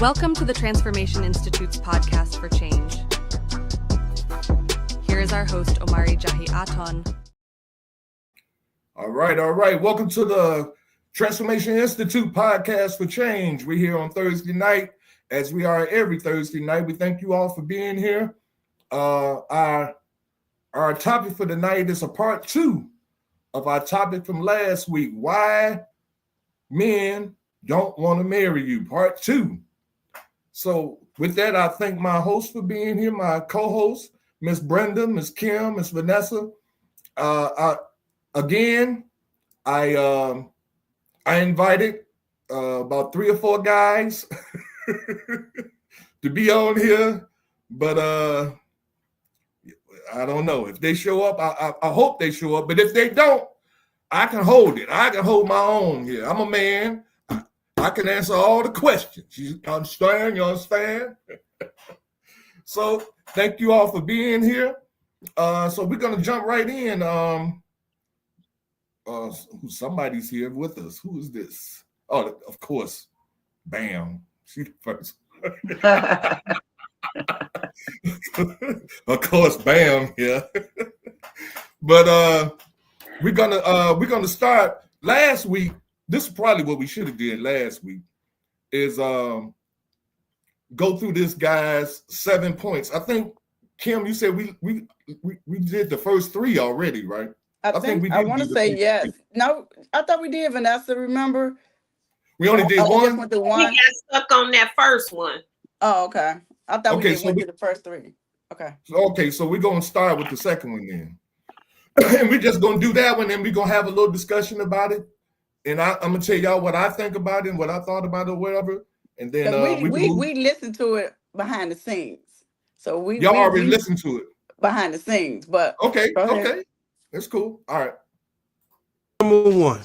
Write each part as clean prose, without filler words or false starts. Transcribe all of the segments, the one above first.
Welcome to the Transformation Institute's podcast for change. Here is our host, Omari JAHI Aton. All right. Welcome to the Transformation Institute podcast for change. We're here on Thursday night, as we are every Thursday night. We thank you all for being here. Our topic for tonight is a part 2 of our topic from last week. Why men don't want to marry you, part 2. So with that, I thank my host for being here, my co-host, Miss Brenda, Miss Kim, Miss Vanessa. I invited about 3 or 4 guys to be on here, but I don't know if they show up. I hope they show up, but if they don't, I can hold it. I can hold my own here. I'm a man. I can answer all the questions. You understand? So thank you all for being here. So we're gonna jump right in. Somebody's here with us. Who is this? Oh, of course, Bam. She's the first. Of course, Bam here. But we're gonna start. Last week, this is probably what we should have did last week, is go through this guy's 7 points. I think, Kim, you said we did the first 3 already, right? I want to say yes. No, I thought we did, Vanessa. Remember? We only did one. Went to one. We got stuck on that first one. Oh, okay. I thought we went to the first 3. Okay. Okay, so we're gonna start with the second one then, and we're just gonna do that one, and we're gonna have a little discussion about it. And I'm gonna tell y'all what I think about it and what I thought about it, or whatever. And then we listened to it behind the scenes, so y'all already listened to it behind the scenes. But okay, that's cool. All right. Number 1,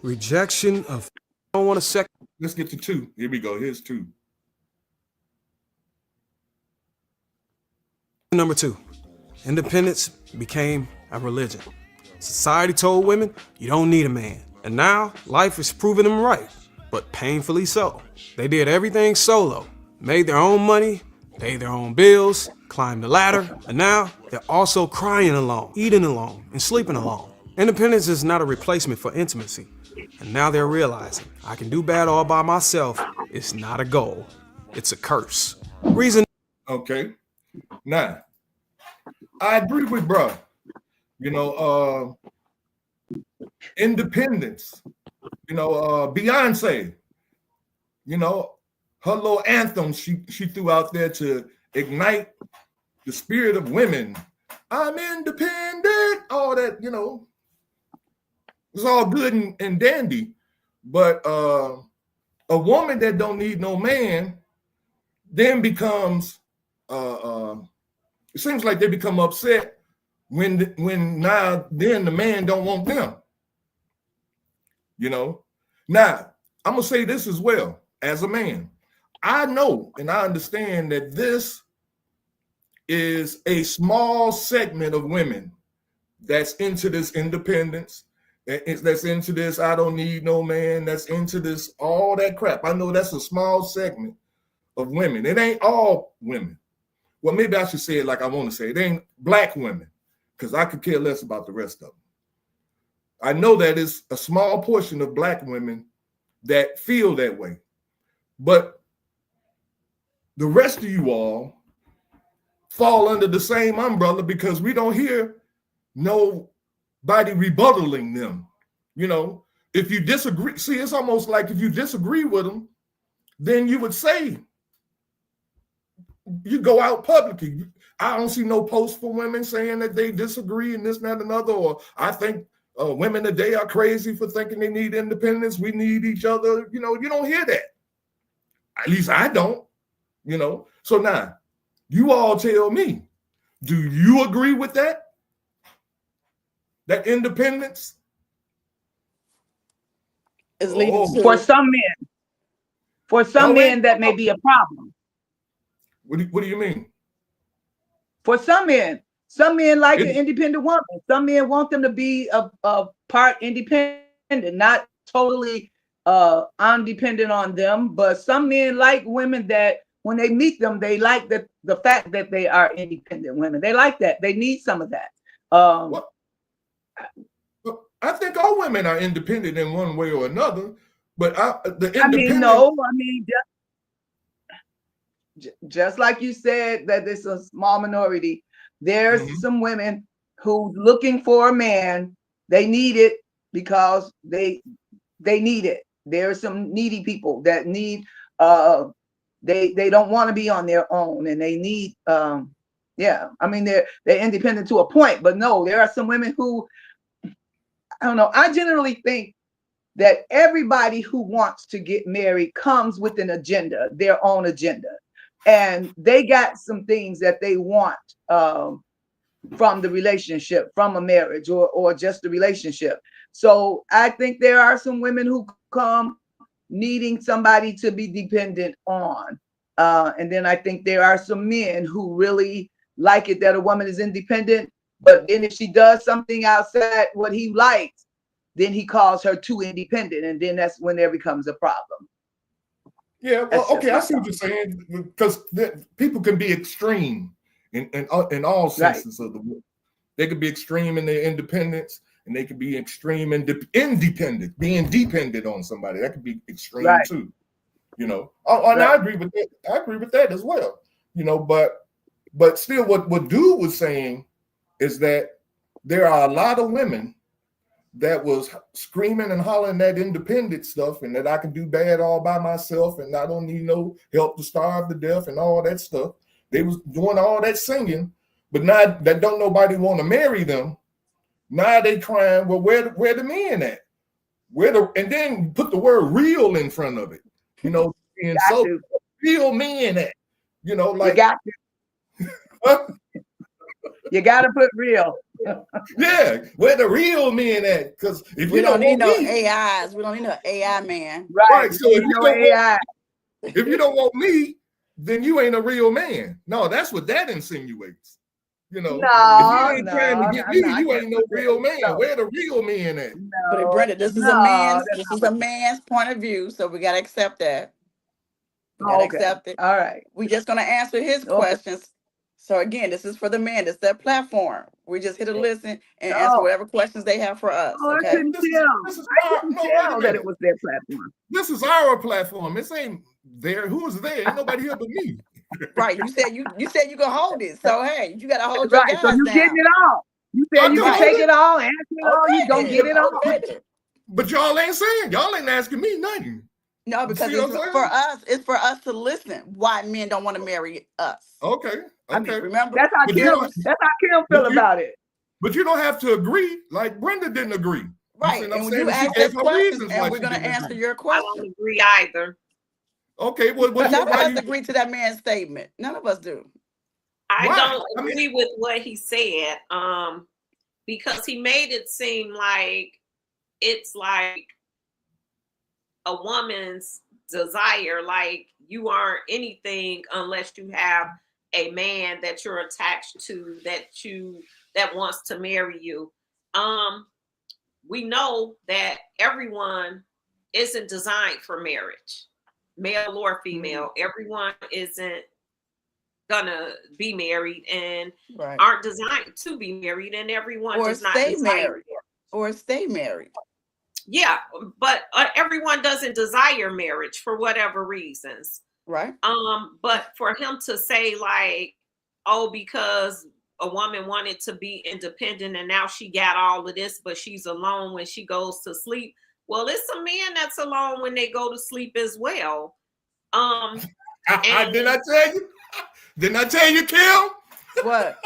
rejection of. I don't want to second. Let's get to 2. Here we go. Here's 2. Number 2, independence became a religion. Society told women you don't need a man, and now life is proving them right, but painfully so. They did everything solo, made their own money, paid their own bills, climbed the ladder, and now they're also crying alone, eating alone, and sleeping alone. Independence is not a replacement for intimacy, and now they're realizing I can do bad all by myself. It's not a goal, it's a curse. Reason. Okay. Now, I agree with bro. Independence. Beyonce. Her little anthem she threw out there to ignite the spirit of women. I'm independent. All that, it's all good and dandy. But a woman that don't need no man then becomes it seems like they become upset when now then the man don't want them. Now I'm gonna say this as well. As a man, I know and I understand that this is a small segment of women that's into this independence, that's into this I don't need no man, that's into this all that crap. I know that's a small segment of women. It ain't all women. Well, maybe I should say it like I want to say it. It ain't black women, because I could care less about the rest of them. I know that it's a small portion of black women that feel that way. But the rest of you all fall under the same umbrella because we don't hear nobody rebuttaling them. If you disagree, see, it's almost like if you disagree with them, then you would say, you go out publicly. I don't see no posts for women saying that they disagree and this, that, and another, or I think women today are crazy for thinking they need independence. We need each other. You don't hear that. At least I don't, So now, you all tell me, do you agree with that? That independence? Is leading to for some men. For some men, that may be a problem. What do you mean? For some men like an independent woman. Some men want them to be a part independent, not totally I'm dependent on them, but some men like women that when they meet them, they like the fact that they are independent women. They like that. They need some of that. Well, I think all women are independent in one way or another, but the independent. No, just like you said that it's a small minority. There's some women who looking for a man. They need it because they need it. There's some needy people that need they don't want to be on their own, and they need yeah, I mean they're independent to a point, but no, there are some women who, I don't know, I generally think that everybody who wants to get married comes with an agenda, their own agenda, and they got some things that they want from the relationship, from a marriage, or just the relationship. So I think there are some women who come needing somebody to be dependent on. And then I think there are some men who really like it that a woman is independent, but then if she does something outside what he likes, then he calls her too independent. And then that's when there becomes a problem. Yeah, well, okay, I see what you're saying, because people can be extreme in all senses of the word. They could be extreme in their independence, and they could be extreme in independent, being dependent on somebody. That could be extreme too, you know. And I agree with that. I agree with that as well, you know. But still, what Dude was saying is that there are a lot of women that was screaming and hollering that independent stuff, and that I can do bad all by myself, and I don't need no help to starve to death and all that stuff. They was doing all that singing, but now that don't nobody want to marry them. Now they crying, well, where the men at? And then put the word real in front of it, you know, and so real men at, you know, like you got to put real. Yeah, where the real men at? Because if We you don't need no me, AIs. We don't need no AI man. Right. So if you don't want me, then you ain't a real man. No, that's what that insinuates. You know, if you ain't trying to get me, you ain't no real man. No. Where the real men at? But Brenda, this is a man's point of view, so we gotta accept that. We gotta accept it. All right. We're just gonna answer his questions. So again, this is for the man. This is their platform. We just here to listen and answer whatever questions they have for us. Okay. I couldn't tell that it was their platform. This is our platform. This ain't there. Who's there? Ain't nobody here but me. Right. You said you can hold it. So hey, you gotta hold your guys so you down. getting it all. You said you can take it all, answer it all, you don't get it all. But y'all ain't saying, y'all ain't asking me nothing. No, because it's for us to listen why men don't want to marry us. Okay. I mean, remember, that's how Kim feel about it. But you don't have to agree, like Brenda didn't agree. Right. And when you ask us questions, and we're going to answer your question. I don't agree either. Okay. None of us agree to that man's statement. None of us do. I don't agree with what he said, because he made it seem like it's like a woman's desire, like you aren't anything unless you have a man that you're attached to, that wants to marry you. We know that everyone isn't designed for marriage, male or female. Everyone isn't gonna be married and aren't designed to be married, and everyone does not stay married or stay married. Yeah, but everyone doesn't desire marriage for whatever reasons. Right. But for him to say like, oh, because a woman wanted to be independent and now she got all of this, but she's alone when she goes to sleep. Well, it's a man that's alone when they go to sleep as well. Didn't I tell you? Didn't I tell you, Kim? What?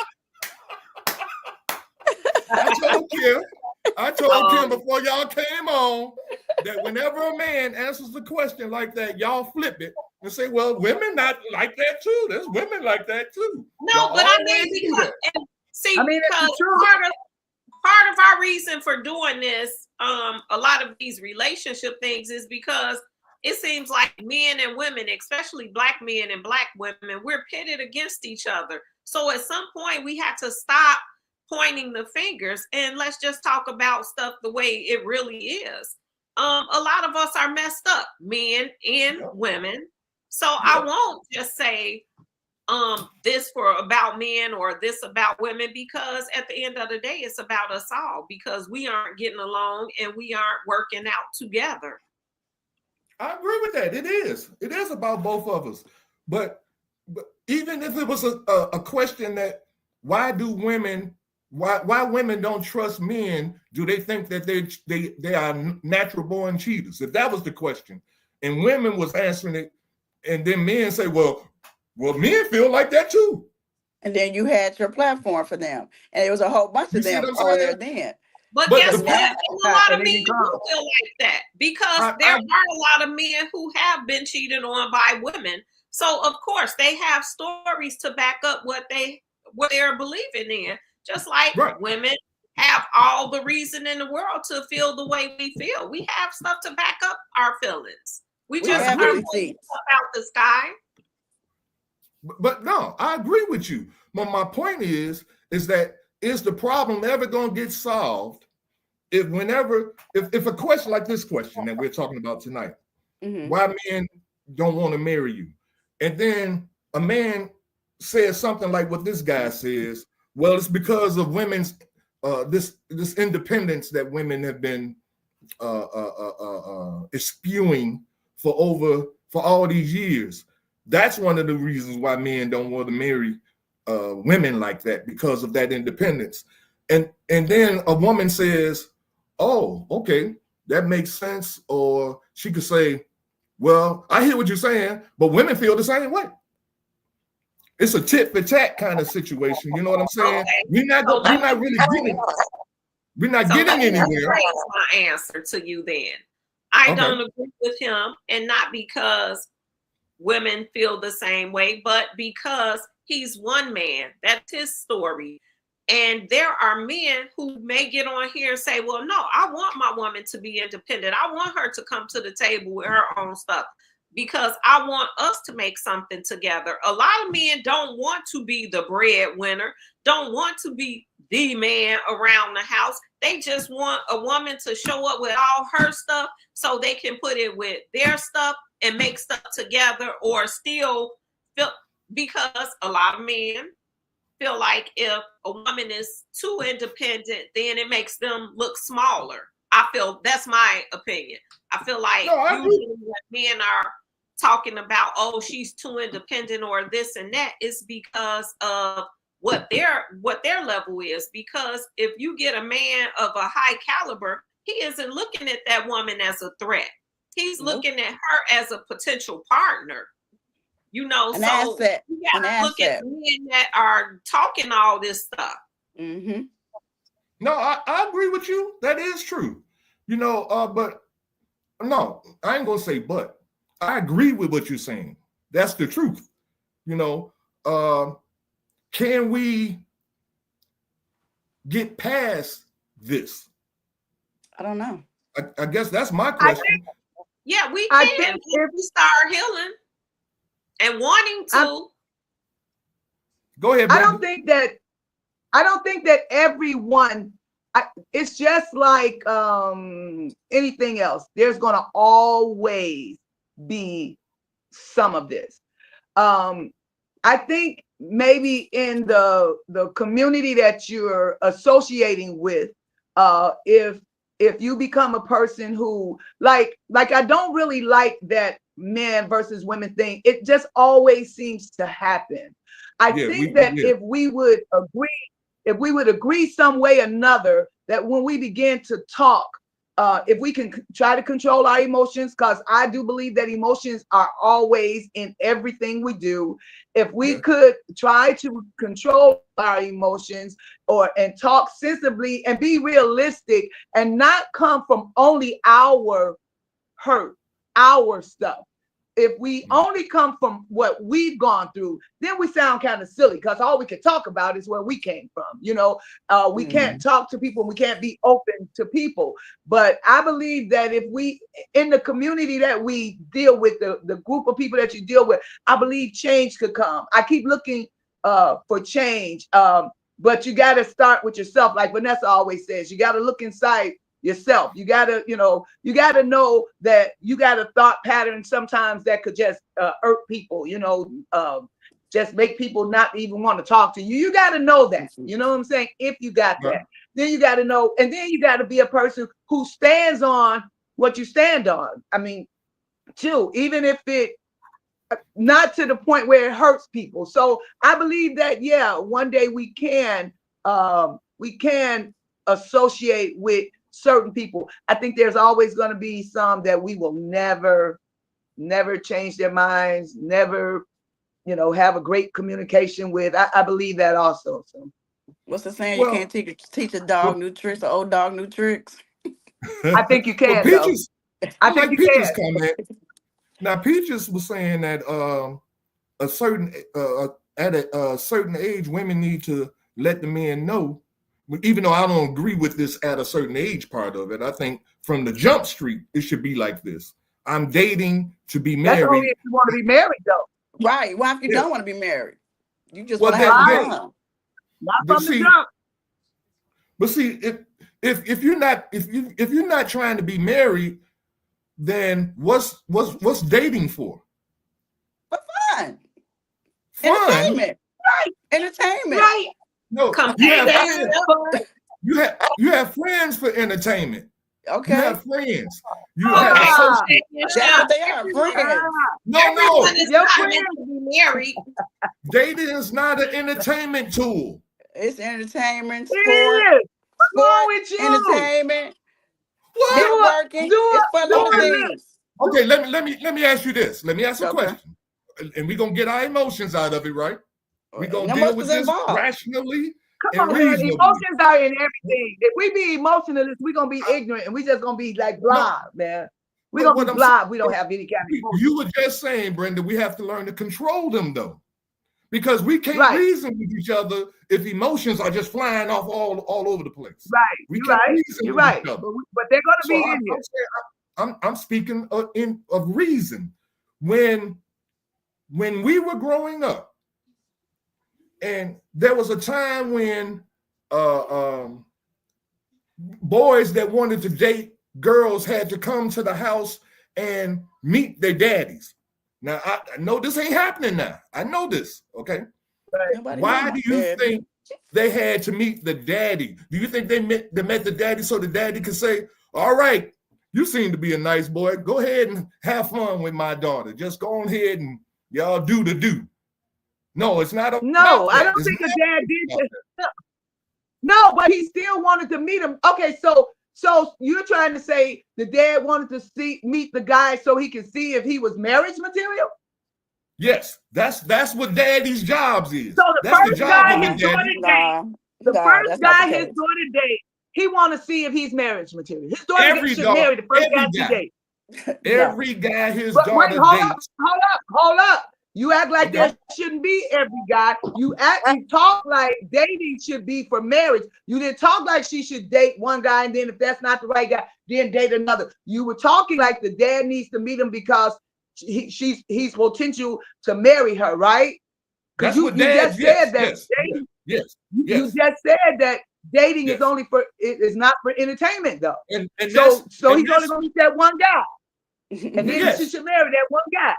I told Kim before y'all came on that whenever a man answers a question like that, y'all flip it and say, well, women not like that too. There's women like that too. No, y'all but I mean, because part of our reason for doing this, a lot of these relationship things is because it seems like men and women, especially black men and black women, we're pitted against each other. So at some point we had to stop pointing the fingers and let's just talk about stuff the way it really is. a lot of us are messed up, men and women. So I won't just say this for about men or this about women, because at the end of the day, it's about us all, because we aren't getting along and we aren't working out together. I agree with that. It is about both of us. But even if it was a question that why women don't trust men, do they think that they are natural born cheaters? If that was the question, and women was answering it, and then men say, well, men feel like that too. And then you had your platform for them, and there was a whole bunch of them on there then. But guess what? A lot of men do feel like that, because there are a lot of men who have been cheated on by women. So of course they have stories to back up what they're believing in. Just like women have all the reason in the world to feel the way we feel. We have stuff to back up our feelings. We just aren't putting stuff out the sky. But no, I agree with you. But my point is that is the problem ever going to get solved if a question like this question that we're talking about tonight, why men don't want to marry you, and then a man says something like what this guy says, well, it's because of women's this independence that women have been spewing for all these years. That's one of the reasons why men don't want to marry women like that, because of that independence. And then a woman says, oh, okay, that makes sense. Or she could say, well, I hear what you're saying, but women feel the same way. It's a tit for tat kind of situation. You know what I'm saying? Okay. We're not getting anywhere. That's my answer to you then. I don't agree with him, and not because women feel the same way, but because he's one man. That's his story. And there are men who may get on here and say, well, no, I want my woman to be independent. I want her to come to the table with her own stuff, because I want us to make something together. A lot of men don't want to be the breadwinner, don't want to be the man around the house. They just want a woman to show up with all her stuff so they can put it with their stuff and make stuff together, or still feel, because a lot of men feel like if a woman is too independent, then it makes them look smaller. I feel that's my opinion. I feel like usually when men are talking about, oh, she's too independent or this and that, is because of what their level is. Because if you get a man of a high caliber, he isn't looking at that woman as a threat. He's looking at her as a potential partner. You know, an so asset. you gotta look at men that are talking all this stuff. Mm-hmm. No, I agree with you. That is true. You know, but no, I ain't gonna say but. I agree with what you're saying. That's the truth. You know, can we get past this? I don't know. I guess that's my question. Yeah, we can if we start healing and wanting to. Go ahead, I don't think that everyone, it's just like anything else. There's going to always be some of this. I think maybe in the community that you're associating with, if you become a person who like I don't really like that men versus women thing. It just always seems to happen. I think that if we would agree some way or another, that when we begin to talk, if we can try to control our emotions, because I do believe that emotions are always in everything we do. If we could try to control our emotions and talk sensibly and be realistic and not come from only our hurt, our stuff. If we only come from what we've gone through, then we sound kind of silly, because all we can talk about is where we came from. You know, we can't talk to people, we can't be open to people. But I believe that if we, in the community that we deal with, the group of people that you deal with, I believe change could come. I keep looking for change, but you got to start with yourself. Like Vanessa always says, you got to look inside yourself. You gotta, you gotta know that you got a thought pattern sometimes that could just hurt people, just make people not even want to talk to you. You got to know that, you know what I'm saying? If you got that, then you got to know, and then you got to be a person who stands on what you stand on. I mean, too, even if it, not to the point where it hurts people. So I believe that, yeah, one day we can associate with certain people. I think there's always going to be some that we will never change their minds, never, have a great communication with. I believe that also. So what's the saying? You can't teach a dog new tricks, or old dog new tricks. I think you can. Peaches, I think you Peaches can. comment. Now, Peaches was saying that at a certain age, women need to let the men know. Even though I don't agree with this at a certain age part of it, I think from the jump street it should be like this: I'm dating to be married. That's only if you want to be married, though. Right. Well, if you don't want to be married, you just want to have fun. Not from the jump. But see, if you're not trying to be married, then what's dating for? For fun. Entertainment. Right. Entertainment. Right. No, you have friends for entertainment. Okay. You have friends. You have they are friends. No. Your friends to be married. Dating is not an entertainment tool. It's entertainment, What's wrong with you? Entertainment. What? Networking. It's for little things. Okay, let me ask you this. Let me ask a question. And we're gonna get our emotions out of it, right? We're gonna deal with this rationally. Come on, man. Emotions are in everything. If we be emotionalists, we're gonna be ignorant and we just gonna be like blah, man. We're gonna be blah. We don't have any kind of emotion. You were just saying, Brenda, we have to learn to control them though. Because we can't reason with each other if emotions are just flying off all over the place. Right. You're right. But they're gonna be in here. I'm speaking of reason. When we were growing up, and there was a time when boys that wanted to date girls had to come to the house and meet their daddies. Now, I know this ain't happening now. I know this, okay? Right. Why do you think they had to meet the daddy? Do you think they met the daddy so the daddy could say, all right, you seem to be a nice boy. Go ahead and have fun with my daughter. Just go on ahead and y'all do the do. No, it's not. No, I don't think the dad did that. No, but he still wanted to meet him. Okay, so you're trying to say the dad wanted to meet the guy so he could see if he was marriage material? Yes, that's what daddy's jobs is. So that's first guy his daughter date, his daughter date, he want to see if he's marriage material. His daughter should marry the first guy she date. Every guy his daughter dates. Hold up. You act like there shouldn't be every guy. You talk like dating should be for marriage. You didn't talk like she should date one guy, and then if that's not the right guy, then date another. You were talking like the dad needs to meet him because he's potential to marry her, right? Because you just said that. Yes. You just said that dating is only for is not for entertainment though. And so he's only gonna meet that one guy, and then she should marry that one guy.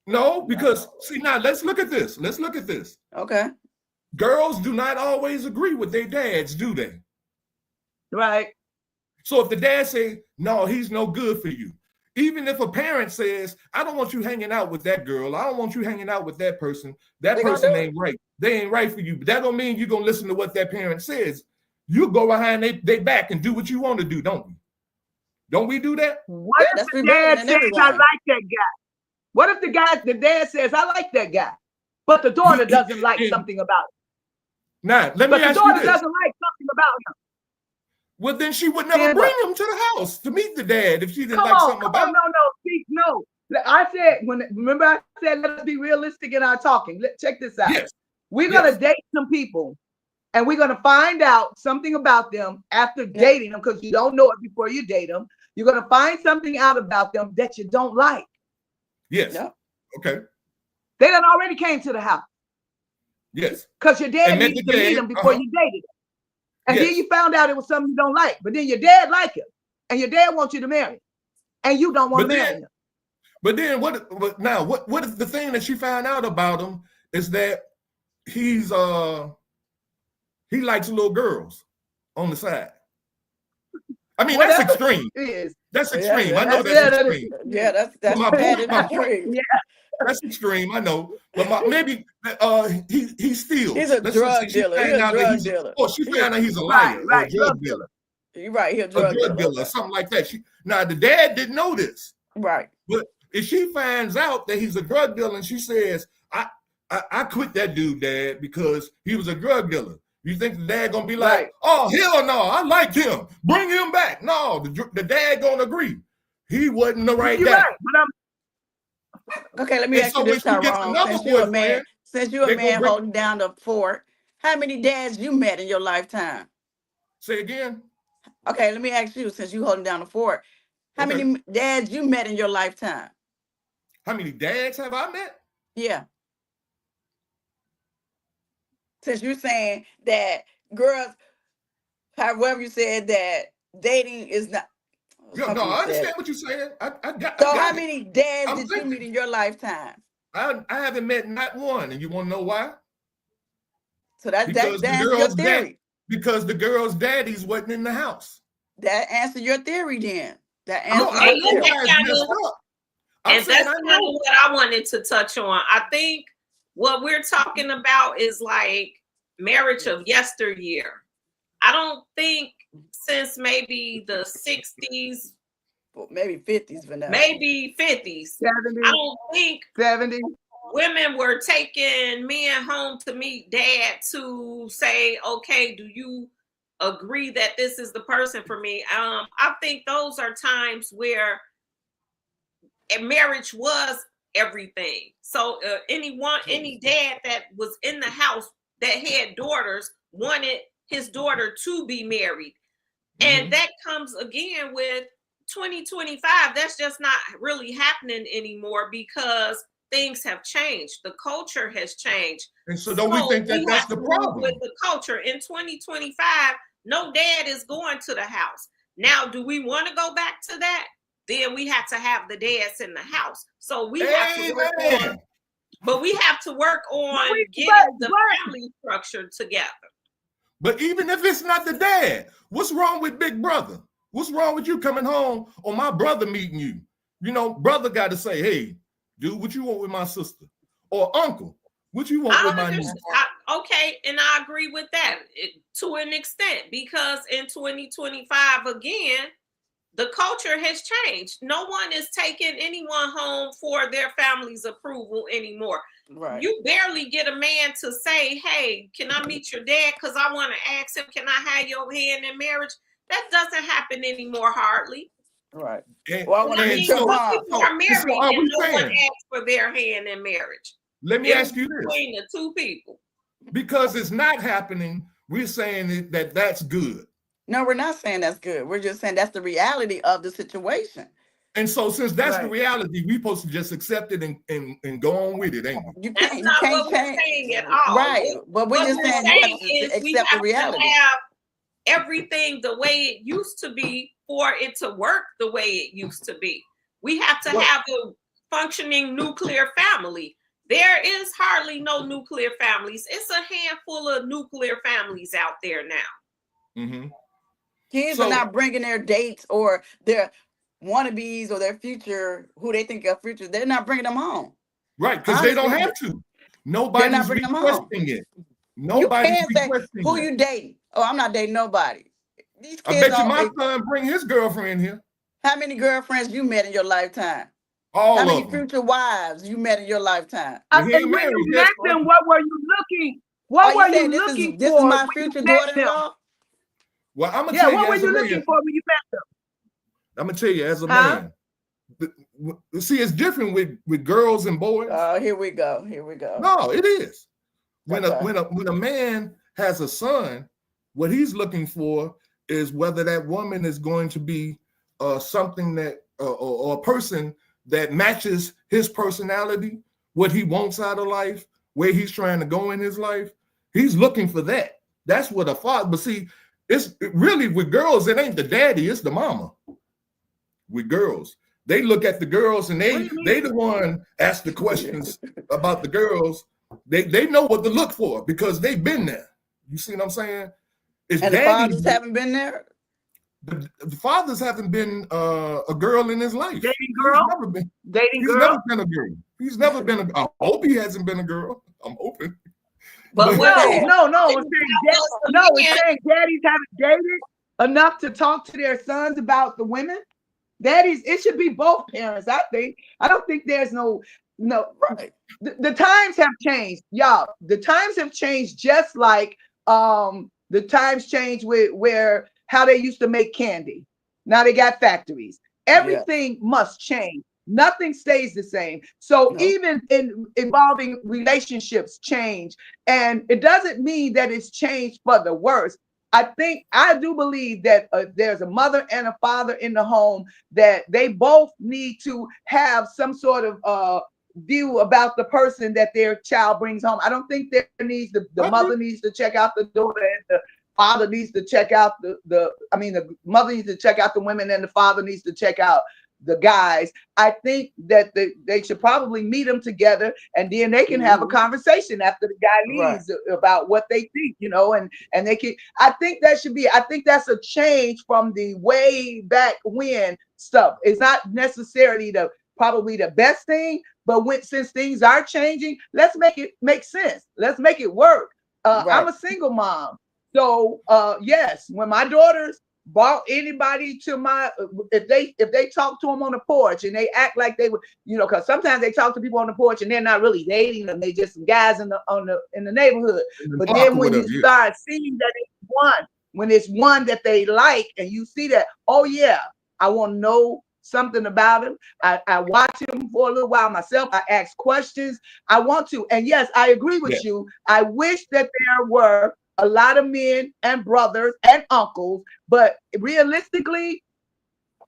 No, because see now let's look at this. Okay. Girls do not always agree with their dads, do they? Right. So if the dad say, no, he's no good for you. Even if a parent says, I don't want you hanging out with that girl. I don't want you hanging out with that person. That person ain't right. They ain't right for you. But that don't mean you're going to listen to what that parent says. You go behind their back and do what you want to do, don't we? Don't we do that? What if the dad says, I like that guy? What if the dad says, I like that guy, but the daughter doesn't like something about it? Now, let me ask you this. But the daughter doesn't like something about him. Well, then she would never bring him to the house to meet the dad if she didn't like something about him. No. I said, remember I said, let us be realistic in our talking. Check this out. Yes. We're going to date some people and we're going to find out something about them after dating them because you don't know it before you date them. You're going to find something out about them that you don't like. Yes. Yeah. Okay. They done already came to the house. Yes. Because your dad needs to meet them before you dated them. And then you found out it was something you don't like, but then your dad like it, and your dad wants you to marry him, and you don't want to marry him. But then what is the thing that she found out about him is that he likes little girls on the side. I mean, that's extreme. That's extreme. I know that's extreme. That's extreme. Yeah. That's extreme. I know. But maybe he steals. He's a drug dealer. He's a drug dealer. Oh, she found out he's a liar or a drug dealer. You're right. He's a drug dealer. Or something like that. Now, the dad didn't know this. Right. But if she finds out that he's a drug dealer and she says, I quit that dude, Dad, because he was a drug dealer. You think the dad gonna be like, oh, hell no, I like him. Bring him back. No, the dad gonna agree. He wasn't the right guy. Right, okay, let me ask you this, Tyrone. Since you're a man holding down the fort, how many dads you met in your lifetime? Say again? Okay, let me ask you, since you holding down the fort, how many dads you met in your lifetime? How many dads have I met? Yeah. Since you're saying that girls, however you said that dating is not. No, I understand what you're saying. So how many dads did you meet in your lifetime? I haven't met not one, and you want to know why? So that's your theory. Because the girls' daddies wasn't in the house. That answers your theory then. That answers your theory. And that's kind of what I wanted to touch on. I think what we're talking about is like marriage of yesteryear. I don't think since maybe the 60s, well, maybe 50s, Vanessa. Maybe 50s. 70s, I don't think 70s. Women were taking men home to meet dad to say, okay, do you agree that this is the person for me? I think those are times where marriage was everything. So any dad that was in the house that had daughters wanted his daughter to be married. And that comes again with 2025. That's just not really happening anymore because things have changed. The culture has changed. And so don't we think that that's the problem? With the culture in 2025, no dad is going to the house. Now, do we want to go back to that? Then we have to have the dads in the house. So we have to work on, but we have to work on getting the family structure together. But even if it's not the dad, what's wrong with big brother? What's wrong with you coming home or my brother meeting you? You know, brother got to say, hey, dude, what you want with my sister? Or uncle, what you want with my niece? Okay, and I agree with that to an extent because in 2025, again, the culture has changed. No one is taking anyone home for their family's approval anymore. Right. You barely get a man to say, hey, can I meet your dad? Because I want to ask him, can I have your hand in marriage? That doesn't happen anymore, hardly. Right. Well, I mean, people are married and no one asks for their hand in marriage. Let me ask you this. Between the two people. Because it's not happening, we're saying that that's good. No, we're not saying that's good. We're just saying that's the reality of the situation. And so since that's the reality, we're supposed to just accept it and go on with it, ain't we? That's not what we're saying at all. Right. But we're just saying we have to have everything the way it used to be for it to work the way it used to be. We have to have a functioning nuclear family. There is hardly no nuclear families. It's a handful of nuclear families out there now. Mm-hmm. Kids are not bringing their dates or their wannabes or their future, who they think are future. They're not bringing them home. Right, because they don't have to. Nobody's requesting it. Nobody's requesting who you dating? Oh, I'm not dating nobody. These kids I bet you my son bring his girlfriend here. How many girlfriends you met in your lifetime? All How of many them. future wives you met in your lifetime? I said, when you met them, what were you looking? What were you looking for? This is my future daughter-in-law. Well, I'm gonna tell you. What were you looking for when you met them? I'm gonna tell you as a man. See, it's different with girls and boys. Oh, here we go. Here we go. No, it is. When a man has a son, what he's looking for is whether that woman is going to be something that or a person that matches his personality, what he wants out of life, where he's trying to go in his life. He's looking for that. That's what a father. But see, it's really with girls, it ain't the daddy, it's the mama. With girls, they look at the girls and they the one ask the questions about the girls. They know what to look for because they've been there. You see what I'm saying? It's and the fathers haven't been there. The fathers haven't been a girl in his life. Dating girl? He's never been a girl. He's never been I hope he hasn't been a girl. I'm hoping. But no. It's saying daddies haven't dated enough to talk to their sons about the women. Daddies, it should be both parents. I think. I don't think there's no. Right. The times have changed, y'all. The times have changed, just like the times changed with how they used to make candy. Now they got factories. Everything must change. Nothing stays the same. So even involving relationships change. And it doesn't mean that it's changed for the worse. I do believe that there's a mother and a father in the home, that they both need to have some sort of view about the person that their child brings home. I don't think there needs the mother needs to check out the daughter, and the father needs to check out the mother needs to check out the women, and the father needs to check out the guys. I think that they should probably meet them together, and then they can have a conversation after the guy leaves about what they think, and they can. I think that's a change from the way back when stuff. It's not necessarily probably the best thing, but since things are changing, let's make it make sense. Let's make it work. I'm a single mom, so yes, when my daughters brought anybody to if they talk to them on the porch and they act like they would, because sometimes they talk to people on the porch and they're not really dating them, they just some guys in the neighborhood. But then when you start seeing that it's one that they like, and you see that, oh yeah, I want to know something about him. I watch him for a little while myself. I ask questions. I want to, and yes, I agree with you. I wish that there were a lot of men and brothers and uncles, but realistically,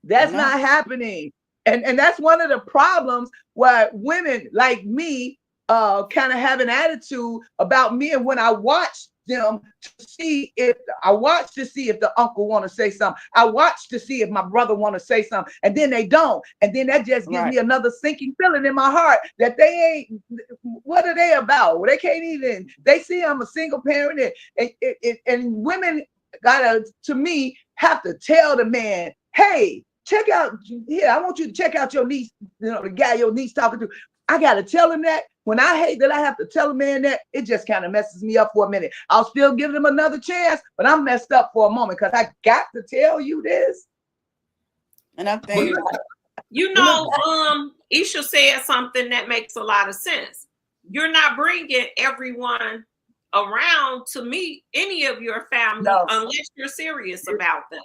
that's not happening. And that's one of the problems why women like me kind of have an attitude about men when I watch them to see if the uncle want to say something. I watch to see if my brother want to say something, and then they don't. And then that just gives me another sinking feeling in my heart that they ain't, what are they about? They can't even, they see I'm a single parent, and women gotta, to me, have to tell the man, hey, check out, I want you to check out your niece, the guy your niece talking to. I gotta tell him that. When I hate that I have to tell a man that, it just kind of messes me up for a minute. I'll still give them another chance, but I'm messed up for a moment because I got to tell you this. And I think, Isha said something that makes a lot of sense. You're not bringing everyone around to meet any of your family unless you're serious about them.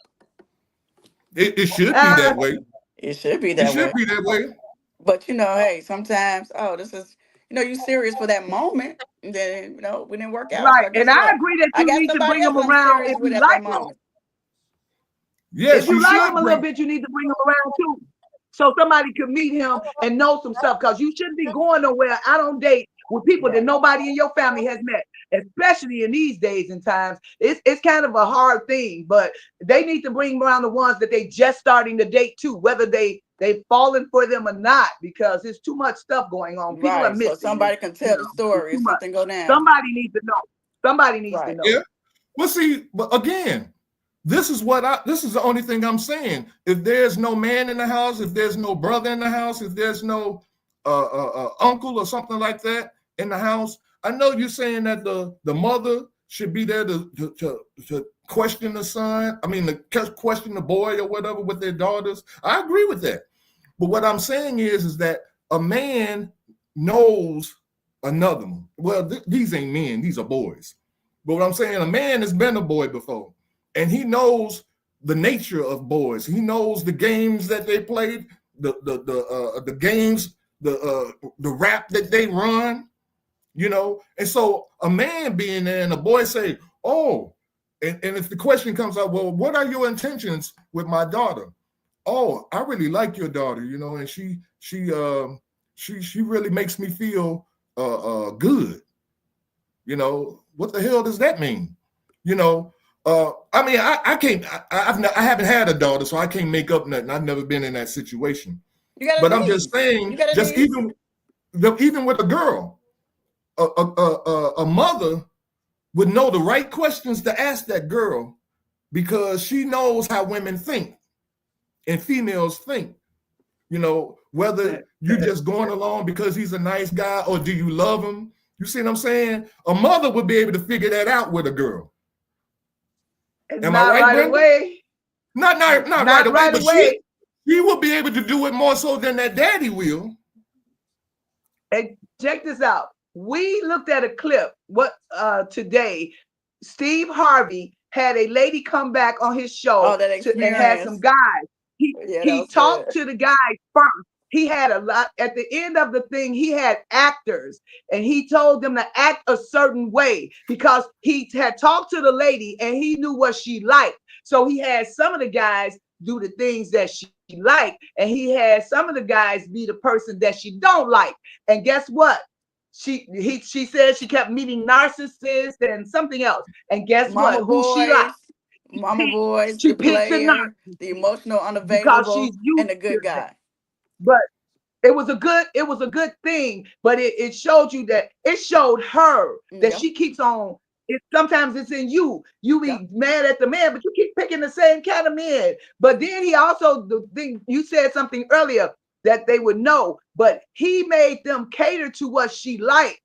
It should be that way. It should be that way. It should be that way. But hey, sometimes, this is, you serious for that moment, and then we didn't work out. Right, so and I agree that you need to bring them around if you like them. Yes, if you like them a little bit, you need to bring them around too, so somebody could meet him and know some stuff. Because you shouldn't be going nowhere out on date with people that nobody in your family has met, especially in these days and times. It's kind of a hard thing, but they need to bring around the ones that they just starting to date too, whether they've fallen for them or not, because there's too much stuff going on. People are missing. So somebody can tell the story if something go down. Somebody needs to know. Somebody needs to know. Yeah. Well, see, but again, this is the only thing I'm saying. If there's no man in the house, if there's no brother in the house, if there's no uncle or something like that in the house, I know you're saying that the mother should be there to question the son. I mean, to question the boy or whatever with their daughters. I agree with that. But what I'm saying is that a man knows another one. Well, these ain't men, these are boys. But what I'm saying, a man has been a boy before, and he knows the nature of boys. He knows the games that they played, the games, the rap that they run, And so a man being there and a boy say, oh, and if the question comes up, well, what are your intentions with my daughter? Oh, I really like your daughter, and she really makes me feel good. What the hell does that mean? I mean, I can't. I haven't had a daughter, so I can't make up nothing. I've never been in that situation. But I'm just saying, just even with a girl, a mother would know the right questions to ask that girl because she knows how women think and females think. You know, whether you're just going along because he's a nice guy or do you love him? You see what I'm saying? A mother would be able to figure that out with a girl. Am I right, Brenda? Away. Not right away, but she will be able to do it more so than that daddy will. And check this out. We looked at a clip today. Steve Harvey had a lady come back on his show and had some guys. He talked to the guys first. He had a lot at the end of the thing. He had actors and he told them to act a certain way because he had talked to the lady and he knew what she liked. So he had some of the guys do the things that she liked, and he had some of the guys be the person that she don't like. And guess what? She said she kept meeting narcissists and something else. And guess what? Who she liked? Mama boys, she the player, the emotional, unavailable, and the good guy. But it was a good thing. But it showed you that it showed her that she keeps on. Sometimes it's in you. You be mad at the man, but you keep picking the same kind of men. But then he also, the thing you said something earlier that they would know, but he made them cater to what she liked.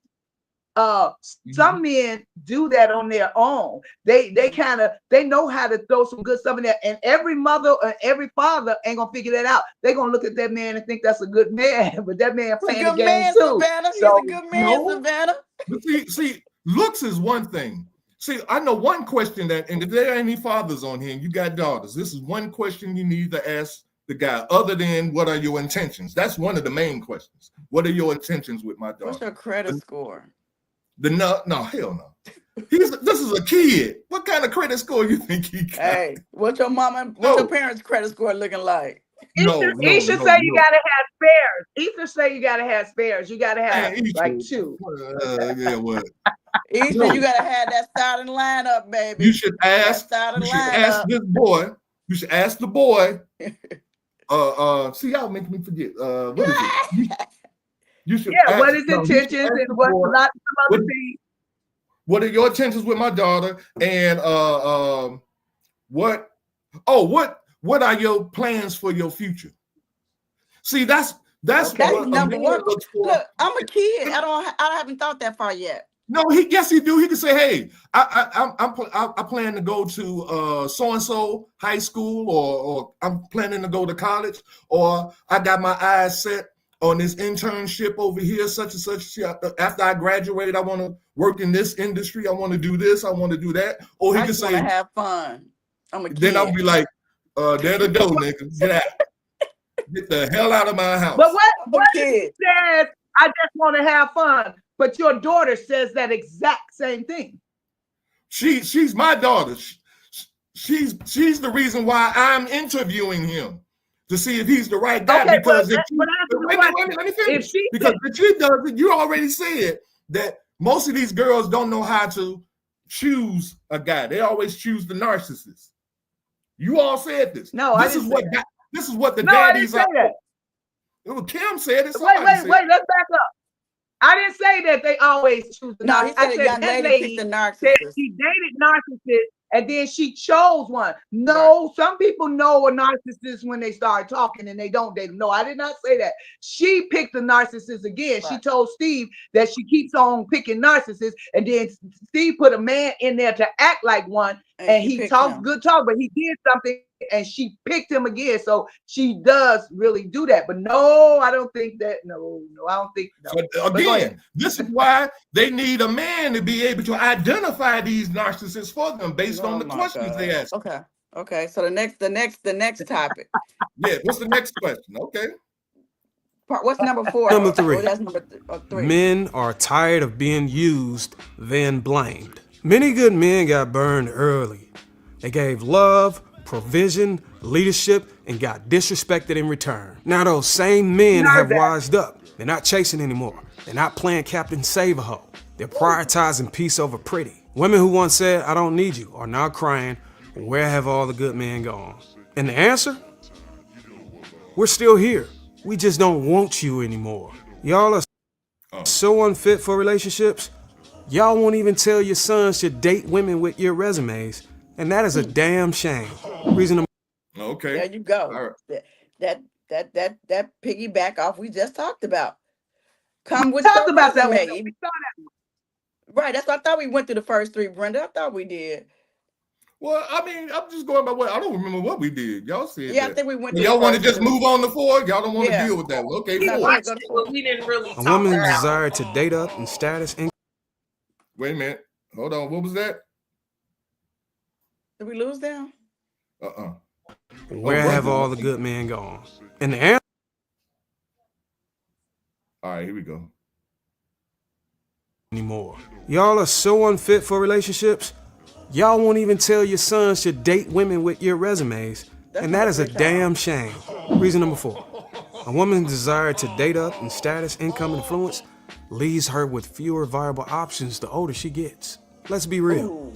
Some men do that on their own. They know how to throw some good stuff in there, and every mother or every father ain't gonna figure that out. They're gonna look at that man and think that's a good man, but that man playing the game too. He's a good man, Savannah. But see, looks is one thing. See, I know one question that, and if there are any fathers on here and you got daughters, this is one question you need to ask the guy, other than what are your intentions? That's one of the main questions. What are your intentions with my daughter? What's your credit score? No, hell no. This is a kid. What kind of credit score you think he got? Hey, what's your parents' credit score looking like? He should say you gotta have spares. He say you gotta have spares. You gotta have like two. Yeah, what? You gotta have that starting lineup, baby. You should ask. This boy. You should ask the boy. See, y'all make me forget. What is it? You should ask, what is intentions and what a lot of some other things. What are your intentions with my daughter? And what are your plans for your future? See, that's what number one. Look, I'm a kid. I haven't thought that far yet. No, he do. He can say, "Hey, I plan to go to so and so high school, or I'm planning to go to college, or I got my eyes set on this internship over here, such and such. After I graduate, I want to work in this industry. I want to do this. I want to do that." Or he can say, "Have fun." I'm a kid. Then I'll be like, "There the door, nigga. Get out. Get the hell out of my house." But what he says, "I just want to have fun." But your daughter says that exact same thing. She's my daughter. She's the reason why I'm interviewing him to see if he's the right guy. Okay, because let me finish. Because if she does it, you already said that most of these girls don't know how to choose a guy. They always choose the narcissist. You all said this. No, this is what the daddies are. Well, Kim said it. Wait, let's back up. I didn't say that they always choose the narcissist. I said that lady picked the narcissist. She dated narcissists and then she chose one. No, some people know a narcissist when they start talking and they don't date them. No, I did not say that. She picked the narcissist again. Right. She told Steve that she keeps on picking narcissists, and then Steve put a man in there to act like one, and he talks good talk, but he did something and she picked him again. So she does really do that. But no, I don't think that. No, I don't think. No. So again, this is why they need a man to be able to identify these narcissists for them based on the questions they ask. Okay. So the next topic. Yeah. What's the next question? Okay. What's number 4? Number 3. That's number 3. Men are tired of being used, then blamed. Many good men got burned early. They gave love, provision, leadership, and got disrespected in return. Now those same men have wised up. They're not chasing anymore. They're not playing Captain Save-A-Ho. They're prioritizing peace over pretty. Women who once said, I don't need you, are now crying, where have all the good men gone? And the answer? We're still here. We just don't want you anymore. Y'all are so unfit for relationships. Y'all won't even tell your sons to date women with your resumes. And that is a damn shame. Reason number. Okay. There you go. All right. That piggyback off we just talked about. Come with Talked your about that one. resume. Right. That's what I thought we went through the first three, Brenda. I thought we did. Well, I mean, I'm just going by what I don't remember what we did. Y'all said Yeah, that. I think we went. Y'all want to just move on to 4? Y'all don't want to deal with that one. Okay, No, 4. go ahead, go to But we didn't really A talk woman's about desire to date up in status and Wait a minute. Hold on. What was that? Did we lose them? where have all the good men gone? And the answer. All right, here we go. Anymore. Y'all are so unfit for relationships. Y'all won't even tell your sons to date women with your resumes. And that is a damn shame. Reason number 4. A woman's desire to date up in status, income, and influence leaves her with fewer viable options the older she gets. Let's be real.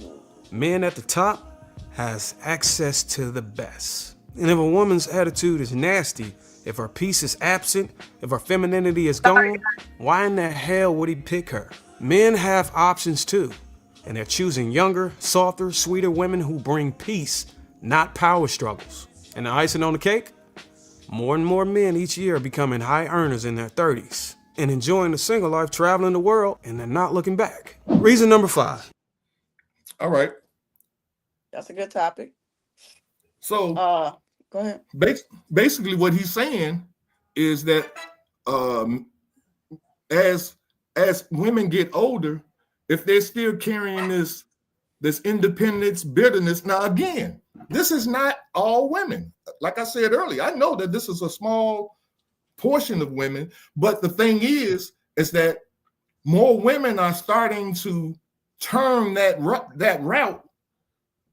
Men at the top has access to the best. And if a woman's attitude is nasty, if her peace is absent, if her femininity is gone, why in the hell would he pick her? Men have options too. And they're choosing younger, softer, sweeter women who bring peace, not power struggles. And the icing on the cake? More and more men each year are becoming high earners in their 30s and enjoying the single life, traveling the world, and they're not looking back. Reason number 5. All right. That's a good topic. So go ahead. Basically, what he's saying is that as women get older, if they're still carrying this independence, bitterness. Now, again, this is not all women. Like I said earlier, I know that this is a small portion of women, but the thing is that more women are starting to turn that route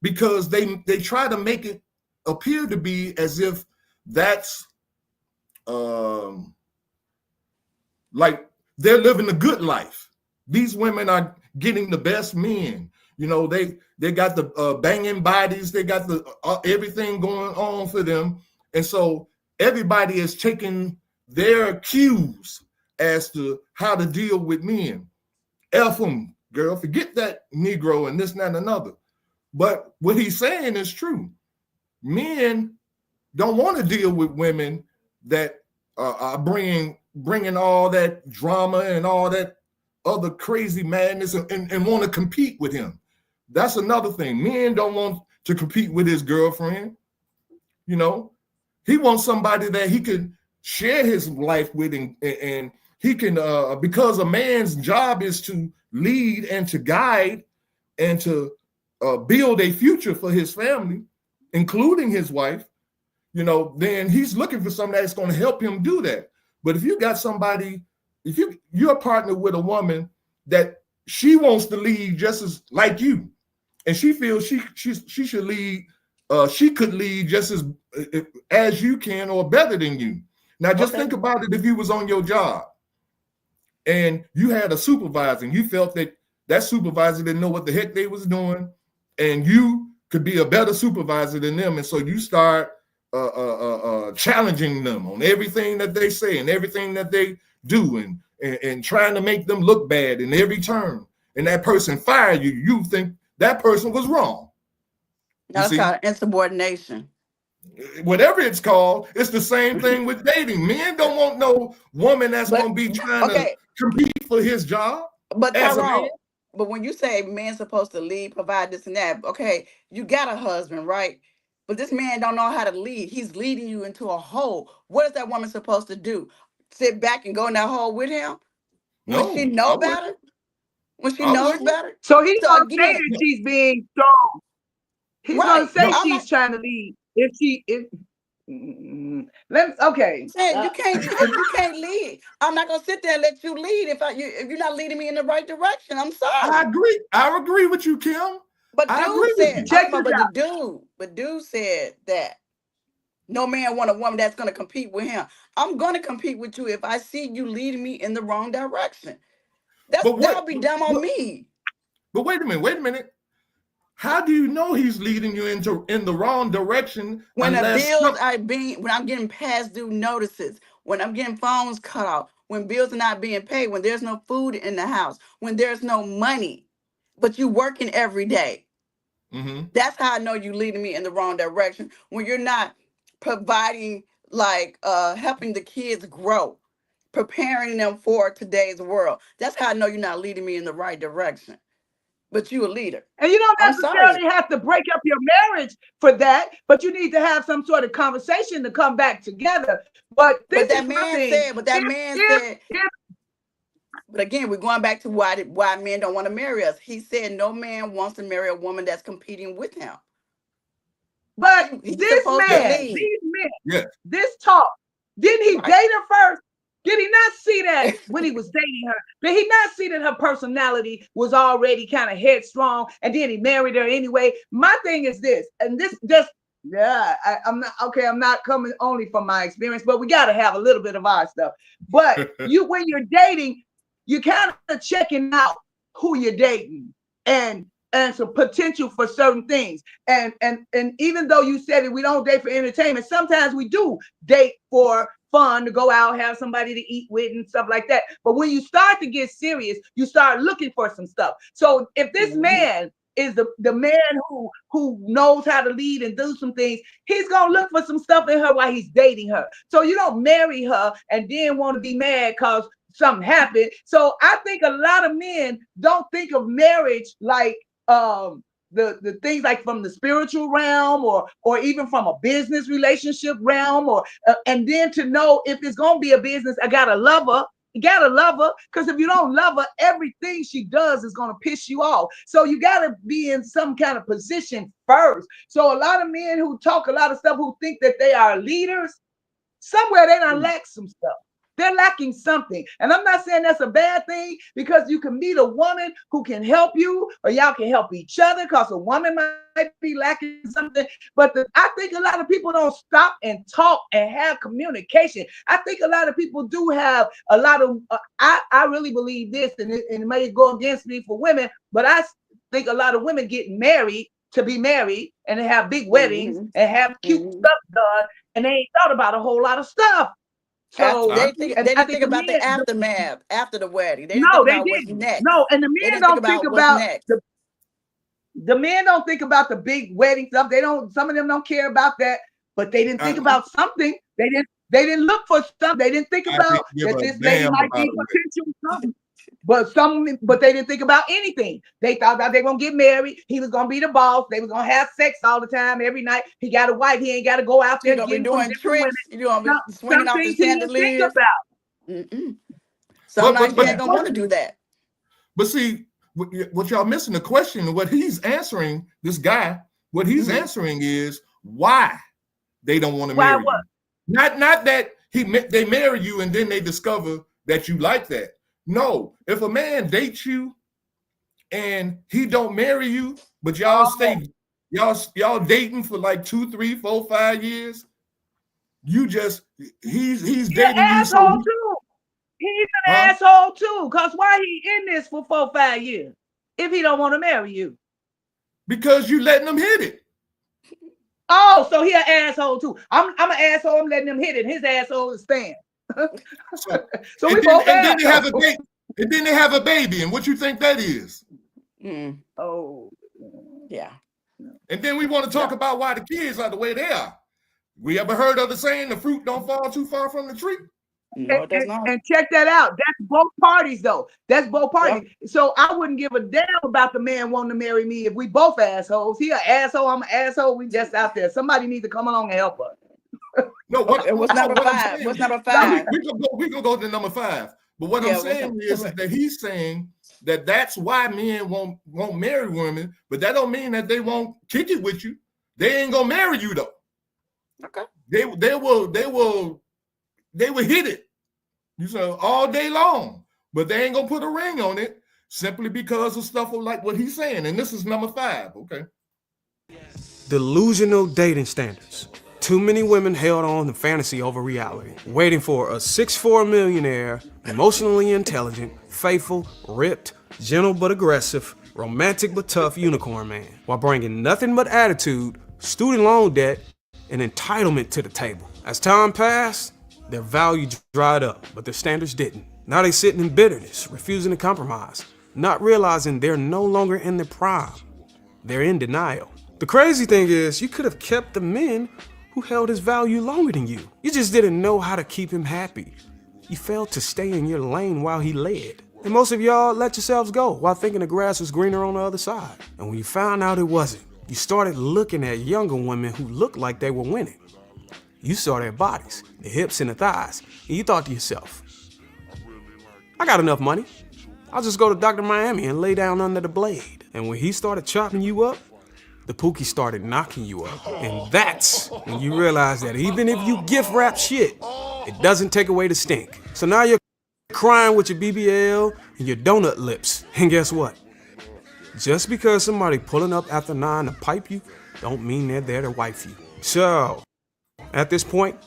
because they try to make it appear to be as if that's like they're living a good life. These women are getting the best men. You know, they got the banging bodies, they got the everything going on for them, and so everybody is taking their cues as to how to deal with men. F them, girl, forget that Negro and this and that and another. But what he's saying is true. Men don't want to deal with women that are bringing all that drama and all that other crazy madness and want to compete with him. That's another thing. Men don't want to compete with his girlfriend. You know, he wants somebody that he can share his life with, and he can because a man's job is to lead and to guide and to build a future for his family, including his wife. You know, then he's looking for somebody that's going to help him do that. But if you got somebody, if you're a partner with a woman that she wants to lead just as like you, and she feels she should lead, she could lead just as you can or better than you. Now just think about it. If you was on your job and you had a supervisor and you felt that supervisor didn't know what the heck they was doing, and you could be a better supervisor than them, and so you start challenging them on everything that they say and everything that they do, and trying to make them look bad in every turn, and that person fire you, you think that person was wrong. That's called insubordination. Whatever it's called, it's the same thing with dating. Men don't want no woman that's going to be trying to compete for his job. But but when you say man's supposed to lead, provide this and that, okay, you got a husband, right? But this man don't know how to lead. He's leading you into a hole. What is that woman supposed to do? Sit back and go in that hole with him? When she know better? When she knows better? So he's going to say that she's being strong. He's going to say she's trying to lead. You can't lead. I'm not gonna sit there and let you lead if you're not leading me in the right direction. I'm sorry. I agree with you, Kim. But dude said that no man want a woman that's gonna compete with him. I'm gonna compete with you if I see you leading me in the wrong direction. That'll be dumb on me. But wait a minute. How do you know he's leading you in the wrong direction? When the bills are when I'm getting past due notices, when I'm getting phones cut off, when bills are not being paid, when there's no food in the house, when there's no money, but you working every day. That's how I know you leading me in the wrong direction. When you're not providing, like helping the kids grow, preparing them for today's world. That's how I know you're not leading me in the right direction. But you a leader. And you don't necessarily have to break up your marriage for that, but you need to have some sort of conversation to come back together. But that man said, but again, we're going back to why men don't want to marry us. He said no man wants to marry a woman that's competing with him. But these men, this talk, didn't he date her first? Did he not see that when he was dating her? Did he not see that her personality was already kind of headstrong, and then he married her anyway? My thing is this, and this just, I'm not coming only from my experience, but we got to have a little bit of our stuff. But when you're dating, you kind of checking out who you're dating and some potential for certain things. And even though you said that we don't date for entertainment, sometimes we do date for fun, to go out, have somebody to eat with and stuff like that. But when you start to get serious, you start looking for some stuff. So if this man is the man who knows how to lead and do some things, he's gonna look for some stuff in her while he's dating her. So you don't marry her and then want to be mad because something happened. So I think a lot of men don't think of marriage like the things like from the spiritual realm or even from a business relationship realm, or and then to know if it's gonna be a business, I gotta love her. You gotta love her, because if you don't love her, everything she does is gonna piss you off. So you gotta be in some kind of position first. So a lot of men who talk a lot of stuff, who think that they are leaders, somewhere they done lack some stuff. They're lacking something. And I'm not saying that's a bad thing, because you can meet a woman who can help you, or y'all can help each other, because a woman might be lacking something. But I think a lot of people don't stop and talk and have communication. I think a lot of people do have a lot of, I really believe this, and it may go against me for women, but I think a lot of women get married to be married, and they have big weddings and have cute stuff done, and they ain't thought about a whole lot of stuff. So they didn't think about the aftermath after the wedding. They didn't think about what's next. No, and the men don't think about the men don't think about the big wedding stuff. Some of them don't care about that, but they didn't think about something. They didn't look for something. They didn't think about that this lady might be potential something. But they didn't think about anything. They thought that they were gonna get married. He was gonna be the boss. They was gonna have sex all the time, every night. He got a wife. He ain't got to go out there and doing tricks. You gonna be swinging off the chandeliers. Some nights you ain't gonna want to do that. But see, what y'all missing the question. What he's answering, this guy, what he's answering is why they don't want to marry you. Not that they marry you and then they discover that you like that. No, if a man dates you and he don't marry you, but y'all y'all dating for like 2, 3, 4, 5 years, he's dating you. So he's an asshole too. Cause why he in this for 4, 5 years if he don't want to marry you? Because you letting him hit it. Oh, so he an asshole too. I'm an asshole. I'm letting him hit it. His asshole is staying. So we both then they have a baby. And then they have a baby, and what you think that is? Oh, yeah. And then we want to talk about why the kids are the way they are. We ever heard of the saying, the fruit don't fall too far from the tree? No, it does not. And check that out. That's both parties, though. That's both parties. Yeah. So I wouldn't give a damn about the man wanting to marry me if we both assholes. He an asshole, I'm an asshole. We just out there. Somebody needs to come along and help us. No, what's number 5? What's number 5? We can go to number 5. But what I'm saying is that he's saying that that's why men won't marry women, but that don't mean that they won't kick it with you. They ain't gonna marry you though. Okay. They will hit it, you know, all day long, but they ain't gonna put a ring on it simply because of stuff like what he's saying. And this is number 5. Okay. Delusional dating standards. Too many women held on to fantasy over reality, waiting for a 6'4" millionaire, emotionally intelligent, faithful, ripped, gentle but aggressive, romantic but tough unicorn man, while bringing nothing but attitude, student loan debt, and entitlement to the table. As time passed, their value dried up, but their standards didn't. Now they sitting in bitterness, refusing to compromise, not realizing they're no longer in their prime. They're in denial. The crazy thing is, you could have kept the men who held his value longer than you. You just didn't know how to keep him happy. You failed to stay in your lane while he led. And most of y'all let yourselves go while thinking the grass was greener on the other side. And when you found out it wasn't, you started looking at younger women who looked like they were winning. You saw their bodies, the hips and the thighs, and you thought to yourself, I got enough money. I'll just go to Dr. Miami and lay down under the blade. And when he started chopping you up, the Pookie started knocking you up. And that's when you realize that even if you gift wrap shit, it doesn't take away the stink. So now you're crying with your BBL and your donut lips. And guess what? Just because somebody pulling up after 9 to pipe you, don't mean they're there to wife you. So, at this point,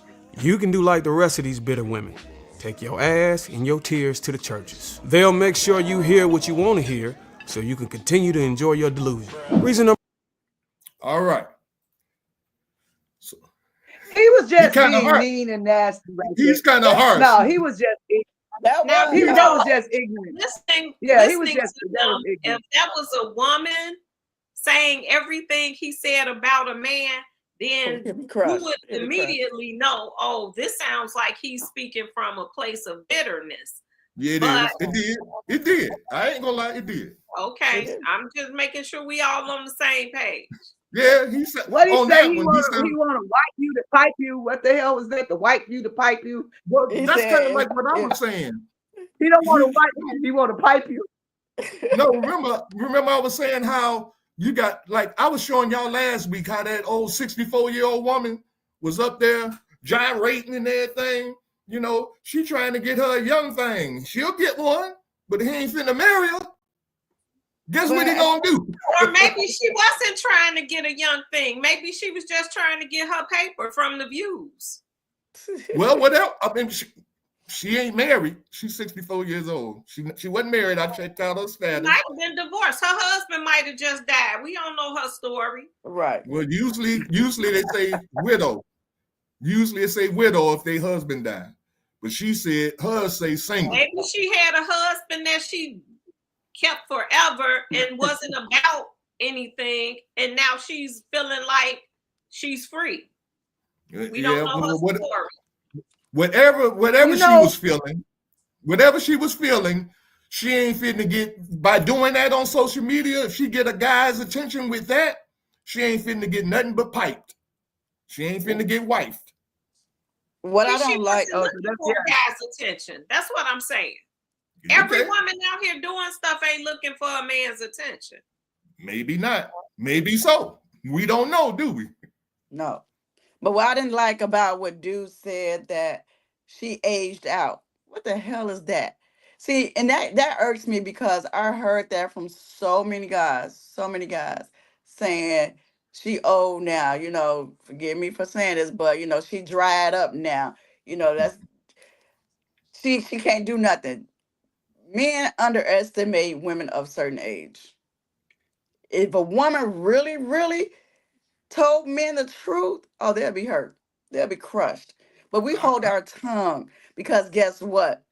you can do like the rest of these bitter women. Take your ass and your tears to the churches. They'll make sure you hear what you want to hear so you can continue to enjoy your delusion. Reason number. All right. He was just being hard. mean and nasty. Right He's kind of harsh. No, he was just That Now, was, that was just ignorant. Listening, Yeah, he was listening just to that was him, ignorant. if that was a woman saying everything he said about a man, then He'll be you crushed. would He'll be immediately know, oh, this sounds like he's speaking from a place of bitterness. Yeah, it But- is. It did. It did. I ain't gonna lie, it did. Okay, It is. I'm just making sure we all on the same page. Yeah, he said What he on say? that He one, want he said, to wipe you to pipe you. What the hell was that? To wipe you to pipe you? Well, He that's said kind of like what I if- was saying. he don't want to wipe you. He want to pipe you. No, remember I was saying how you got, like, I was showing y'all last week how that old 64-year-old woman was up there gyrating and everything. You know, she trying to get her a young thing. She'll get one, but he ain't finna marry her. Guess what he gonna do? Or maybe she wasn't trying to get a young thing. Maybe she was just trying to get her paper from the views. Well, whatever. I mean, she ain't married. She's 64 years old. She wasn't married. I checked out her She status. might have been divorced. Her husband might have just died. We don't know her story. Right. Well, usually they say widow. Usually they say widow if their husband died. But she said hers say single. Maybe she had a husband that she kept forever and wasn't about anything, and now she's feeling like she's free. We don't know her story. Whatever she was feeling, she ain't finna get, by doing that on social media, if she get a guy's attention with that, she ain't finna get nothing but piped. She ain't finna get wifed. What I She don't like, wasn't looking for guys' attention. That's what I'm saying. Every Okay. woman out here doing stuff ain't looking for a man's attention. Maybe not. Maybe so. We don't know, do we? no. But what I didn't like about what Dude said, that she aged out. What the hell is that? See, and that irks me because I heard that from so many guys saying she old now, you know, forgive me for saying this, but you know, she dried up now. You know, that's she can't do nothing. Men underestimate women of certain age. If a woman really, really told men the truth, oh, they'll be hurt. They'll be crushed. But we hold our tongue because guess what?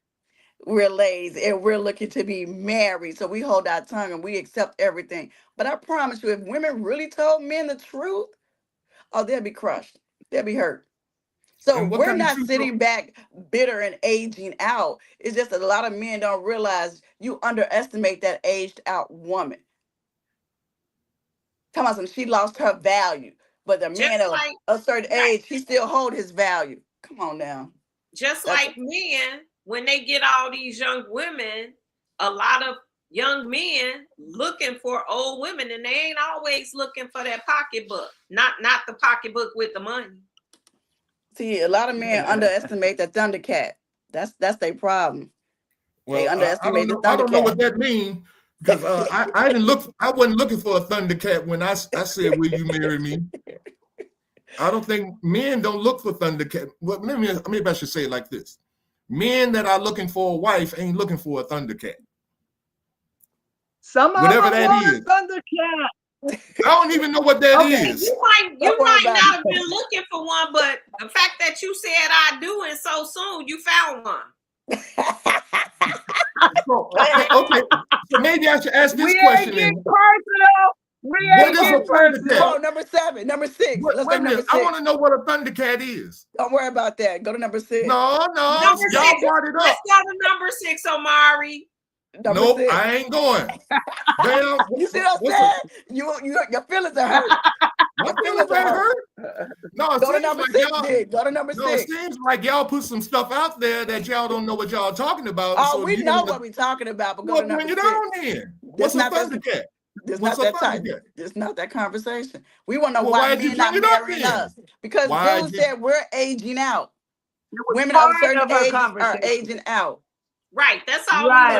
We're ladies and we're looking to be married. So we hold our tongue and we accept everything. But I promise you, if women really told men the truth, oh, they'll be crushed. They'll be hurt. So And what we're kind of not truth- sitting back bitter and aging out. It's just that a lot of men don't realize you underestimate that aged out woman. Come on, she lost her value. But the man of like- a certain age, he still hold his value. Come on now. Just That's- like men, when they get all these young women, a lot of young men looking for old women, and they ain't always looking for that pocketbook. Not the pocketbook with the money. See, a lot of men underestimate the Thundercat. That's their problem. They underestimate the I don't know Thundercat. what that means because I didn't look. I wasn't looking for a Thundercat when I said, "Will you marry me?" I don't think men don't look for Thundercat. Well, maybe I should say it like this: men that are looking for a wife ain't looking for a Thundercat. Some of Whatever them that want is. a Thundercat. I don't even know what that Okay. is. You might worry not about have been looking for one, but the fact that you said I do and so soon you found one. So, okay. So maybe I should ask this We ain't question getting then. personal. We What ain't is a getting personal. Oh, number 7, number 6. Wait Let's a go to number minute. I 6. want to know what a Thundercat is. Don't worry about that. Go to number 6. No, Number y'all 6. brought it Let's up. go to number 6, Omari. Number Nope, 6. I ain't going. Damn, You see what I'm saying? Your feelings are hurt. my feelings ain't hurt. No, it Go to seems number like 6, y'all. then. Go to number No, it 6. seems like y'all put some stuff out there that y'all don't know what y'all talking about. Oh, so we you know don't what we're talking about, but go Well, to number bring it 6. on then. What's a not that- Thundercat? It's What's not a that type. Thundercat? It's not that conversation. We want to know Well, why why'd you men not bring it up marrying then? us. Because Why'd dudes you- said we're aging out. It was Women of a part certain of her age are conversation. aging out. Right. That's all. Right.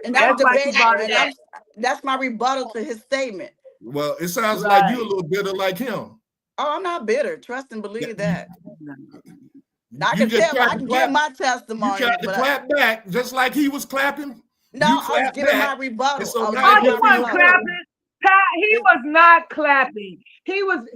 And That's that's why she debating. brought it And up. that's my rebuttal to his statement. Well, it sounds Right. like you a little bitter like him. Oh, I'm not bitter. Trust and believe that. I You can just tell. tried I to can clap- give my You testimony. tried to but clap back just like he was clapping. no, you I was clapped giving back, my rebuttal. and so I was now Oh, giving he my wasn't rebuttal. clapping. He was not clapping. He looked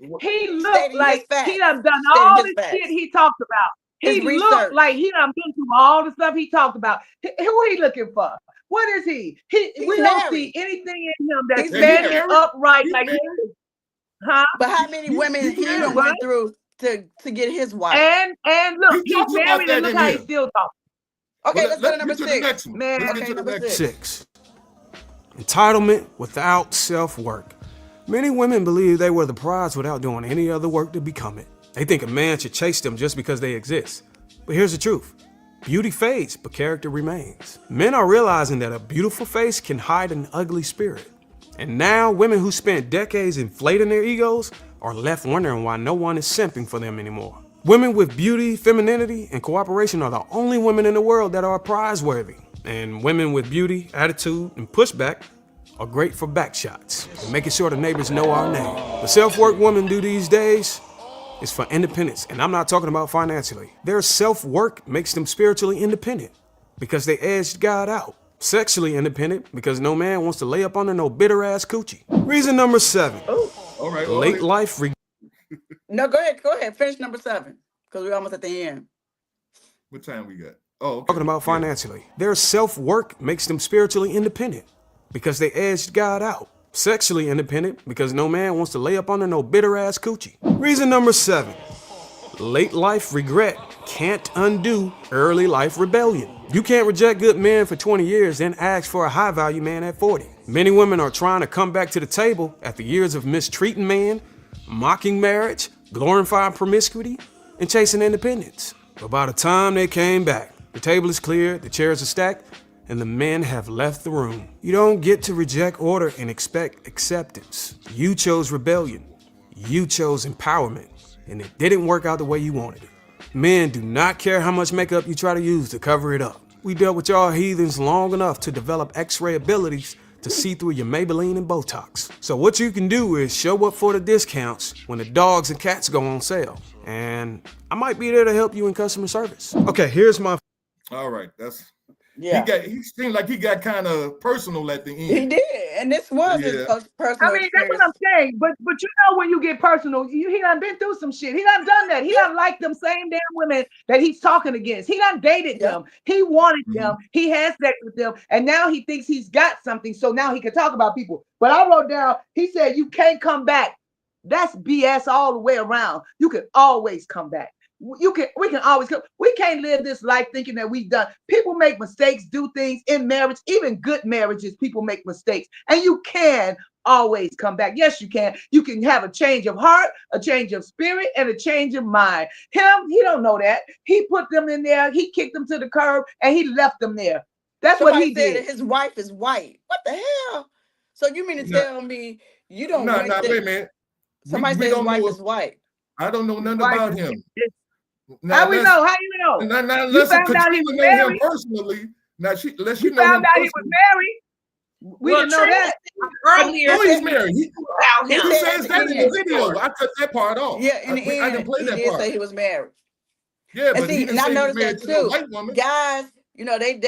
Stating like his facts. he done Stating all his the facts. shit he talked about. His He research. looked like he done been through all the stuff he talked about. Who he looking for? What is he? We don't married. see anything in him that's He's standing married. upright He's like married. this. Huh? But how many women he married. done went through to get his wife? And look, He he's talks about married that and look in how here. he still talking. Okay, Well, let's go to number get to the 6. next one. Man. Let's Okay, get to the number next 6. 6. Entitlement without self-work. Many women believe they were the prize without doing any other work to become it. They think a man should chase them just because they exist. But here's the truth. Beauty fades, but character remains. Men are realizing that a beautiful face can hide an ugly spirit. And now women who spent decades inflating their egos are left wondering why no one is simping for them anymore. Women with beauty, femininity, and cooperation are the only women in the world that are prize-worthy. And women with beauty, attitude, and pushback are great for back shots and making sure the neighbors know our name. The self-work women do these days is for independence, and I'm not talking about financially. Their self-work makes them spiritually independent because they edged God out. Sexually independent because no man wants to lay up under no bitter-ass coochie. Reason number 7. All right. Late life No, go ahead. Finish number 7 because we're almost at the end. What time we got? Oh, okay. talking about financially. Their self-work makes them spiritually independent because they edged God out. Sexually independent because no man wants to lay up under no bitter-ass coochie. Reason number 7. Late life regret can't undo early life rebellion. You can't reject good men for 20 years then ask for a high value man at 40. Many women are trying to come back to the table after years of mistreating men, mocking marriage, glorifying promiscuity, and chasing independence. But by the time they came back, the table is cleared, the chairs are stacked, and the men have left the room. You don't get to reject order and expect acceptance. You chose rebellion. You chose empowerment. And it didn't work out the way you wanted it. Men do not care how much makeup you try to use to cover it up. We dealt with y'all heathens long enough to develop x-ray abilities to see through your Maybelline and Botox. So what you can do is show up for the discounts when the dogs and cats go on sale. And I might be there to help you in customer service. Okay, here's my... All right. That's... Yeah. He seemed like he got kind of personal at the end. He did, and this was his personal I mean, that's experience. what I'm saying. But you know, when you get personal, he done been through some shit. He done that. He done liked them same damn women that he's talking against. He done dated them. He wanted them. He has sex with them, and now he thinks he's got something. So now he can talk about people. But I wrote down. He said you can't come back. That's BS all the way around. You can always come back. We can always come. We can't live this life thinking that we've done. People make mistakes, do things in marriage, even good marriages, people make mistakes. And you can always come back. Yes, you can. You can have a change of heart, a change of spirit, and a change of mind. Him, he don't know that. He put them in there, he kicked them to the curb, and he left them there. That's what he did. That his wife is white. What the hell? So you mean to tell me you don't wait a minute. Somebody said his wife is white. I don't know nothing about him. How we know? How you know? Now, You found out he was married personally. Now, unless you found out he was married. We didn't know that. Earlier, he's married. He says that in the video. I cut that part off. Yeah, in the end, I didn't play that he did part. say he was married. Yeah, but see, he didn't and I say he was noticed married that to a too. white woman. Guys You know, they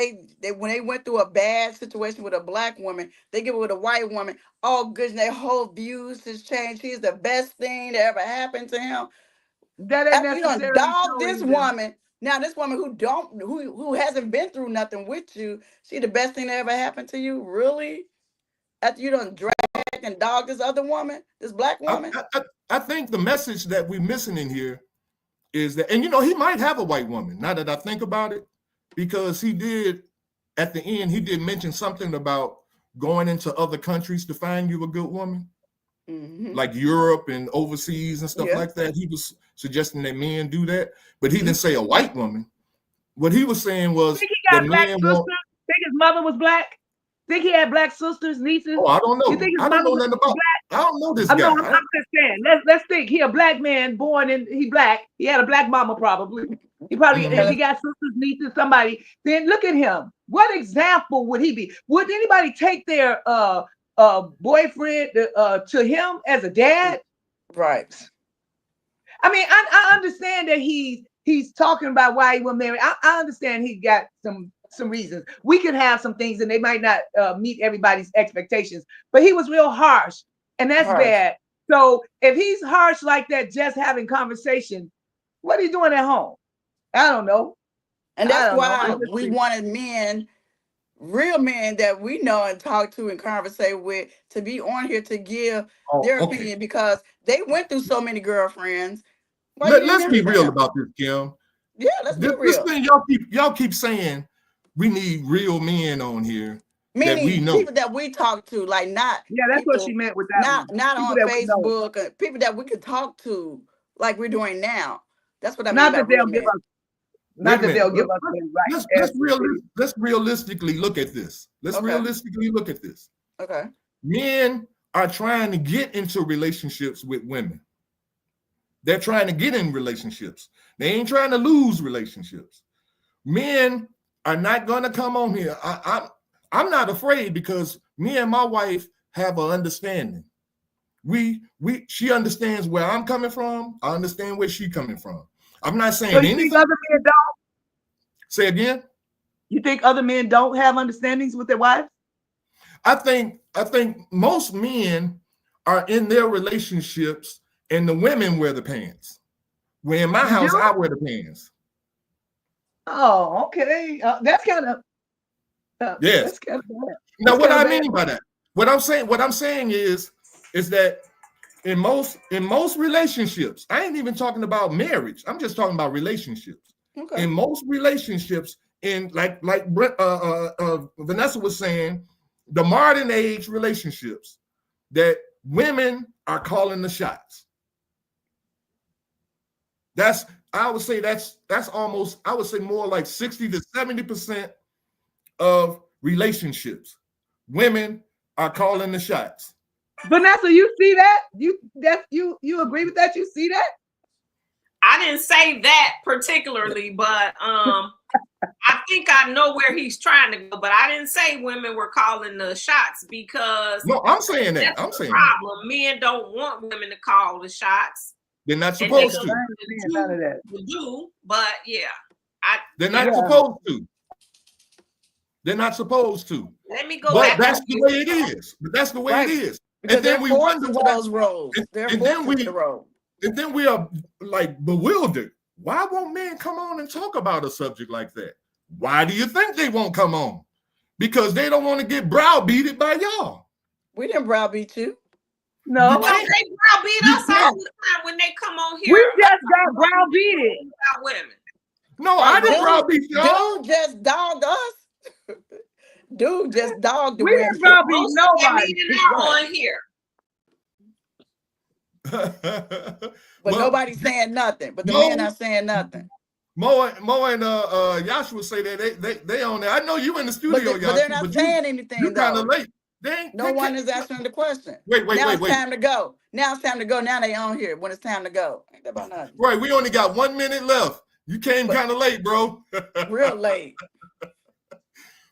when they went through a bad situation with a black woman, they get with a white woman. Oh, goodness, their whole views has changed. He's the best thing that ever happened to him. That ain't After you done necessarily dog true this either. woman, now this woman who hasn't been through nothing with you, she the best thing that ever happened to you, really? After you done drag and dog this other woman, this black woman. I think the message that we're missing in here is that, and you know, he might have a white woman. Now that I think about it, because he did at the end, he did mention something about going into other countries to find you a good woman, like Europe and overseas and stuff like that. He was suggesting that men do that, but he didn't say a white woman. What he was saying was Think he got black sisters? Think his mother was black? Think he had black sisters, nieces? Oh, I don't know. You think his I don't know mother nothing was about. black? I don't know this I'm guy. just saying. Let's think. He a black man born in. He black. He had a black mama probably. He probably if he got sisters, nieces, somebody. Then look at him. What example would he be? Would anybody take their boyfriend to him as a dad? Right. I mean, I understand that he's talking about why he was married. I understand he got some reasons. We could have some things and they might not meet everybody's expectations, but he was real harsh, and that's bad. So if he's harsh like that, just having conversation, what are you doing at home? I don't know. And that's why we wanted men, real men that we know and talk to and conversate with, to be on here to give their opinion, because they went through so many girlfriends. Let's be real about this, Kim. Yeah, let's be real. This thing y'all keep saying we need real men on here. Meaning that we know. people that we talk to, like not. Yeah, that's people, what she meant with that. Not on Facebook. People that we could talk to, like we're doing now. That's what I mean. Not that they'll give us. Not that they'll give us the right. Let's realistically look at this. Realistically look at this. Okay. Men are trying to get into relationships with women. They're trying to get in relationships. They ain't trying to lose relationships. Men are not going to come on here. I'm not afraid, because me and my wife have an understanding. She understands where I'm coming from. I understand where she's coming from. I'm not saying anything. Think other men don't? Say again? You think other men don't have understandings with their wives? I think most men are in their relationships and the women wear the pants. Where in my house, I wear the pants. Oh, okay. That's kind of yes. That's kind of bad. Now, what I mean by that, what I'm saying is that in most relationships, I ain't even talking about marriage. I'm just talking about relationships. Okay. In most relationships, in like Vanessa was saying, the modern age relationships, that women are calling the shots. I would say that's almost, I would say more like 60 to 70% of relationships. Women are calling the shots. Vanessa, you see that? You agree with that? You see that? I didn't say that particularly, but I think I know where he's trying to go. But I didn't say women were calling the shots, because no, I'm saying that. I'm saying problem. That. Men don't want women to call the shots. They're not supposed to. None of that. Do, but yeah, they're not supposed to. They're not supposed to. Let me go. But that's the way it is. But that's the way it is. Because and then we wonder why those roles. And then we are like bewildered. Why won't men come on and talk about a subject like that? Why do you think they won't come on? Because they don't want to get browbeated by y'all. We didn't browbeat you. No, they browbeat us all the time when they come on here. We just got browbeated about women. No, I didn't browbeat y'all. Dude just dogged us. Dude just dogged the we didn't browbeat nobody on here. But nobody's saying nothing. But the men are saying nothing. Mo and Yashua say that they on there. I know you in the studio, but they're not saying anything. You're kind of late. No one is answering the question. Wait. Now it's time to go. Now they on here when it's time to go. Ain't that about nothing? Right, we only got 1 minute left. You came kind of late, bro. Real late.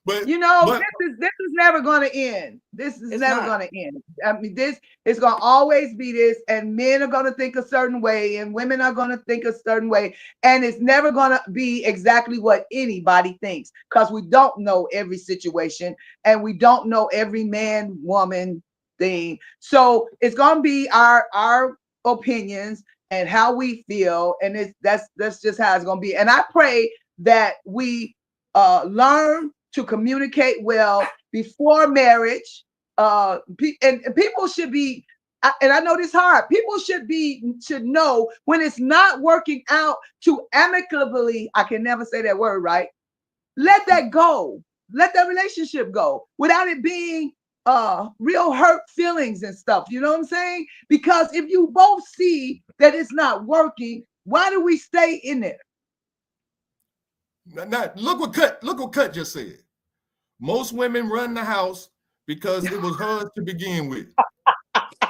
But you know, this is never going to end. This is never going to end. I mean, this is going to always be this, and men are going to think a certain way, and women are going to think a certain way, and it's never going to be exactly what anybody thinks, because we don't know every situation, and we don't know every man, woman thing. So it's going to be our opinions and how we feel, and that's just how it's going to be. And I pray that we learn to communicate well before marriage. And people should be, and I know this hard, people should know when it's not working out to amicably, I can never say that word right, let that go. Let that relationship go without it being real hurt feelings and stuff. You know what I'm saying? Because if you both see that it's not working, why do we stay in there? Now, look what Cut just said. Most women run the house because it was hers to begin with.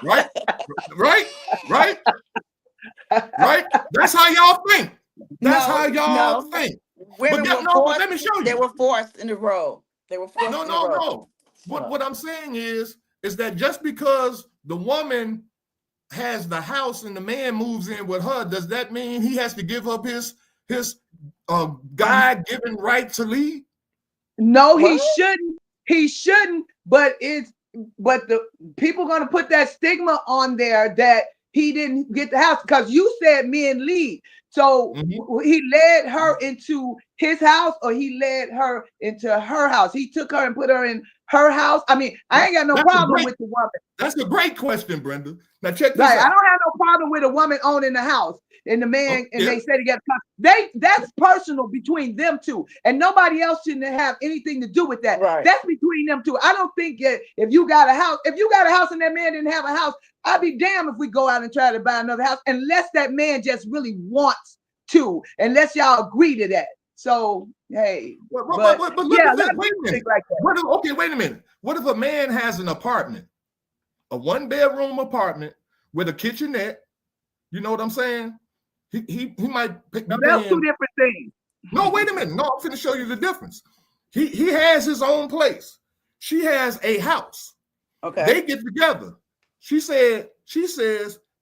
Right? That's how y'all think. That's how y'all think. Women But were forced, let me show you. They were forced in the road. They were forced in the road. No. What I'm saying is that just because the woman has the house and the man moves in with her, does that mean he has to give up his God-given right to lead? No, he shouldn't. He shouldn't. But the people gonna put that stigma on there that he didn't get the house, because you said men lead. So he led her into his house, or he led her into her house. He took her and put her in her house. I mean, I ain't got no problem with the woman. That's a great question, Brenda. Now check this out. I don't have no problem with a woman owning the house and the man, they stay together. That's personal between them two, and nobody else shouldn't have anything to do with that. Right. That's between them two. I don't think that if you got a house and that man didn't have a house, I'd be damned if we go out and try to buy another house, unless that man just really wants to, unless y'all agree to that. So hey, but look at that. Wait a minute. Like that. Wait a minute. What if a man has an apartment, a 1-bedroom apartment with a kitchenette? You know what I'm saying? He might pick. No, that's two different things. No, wait a minute. No, I'm going to show you the difference. He has his own place. She has a house. Okay. They get together. She says,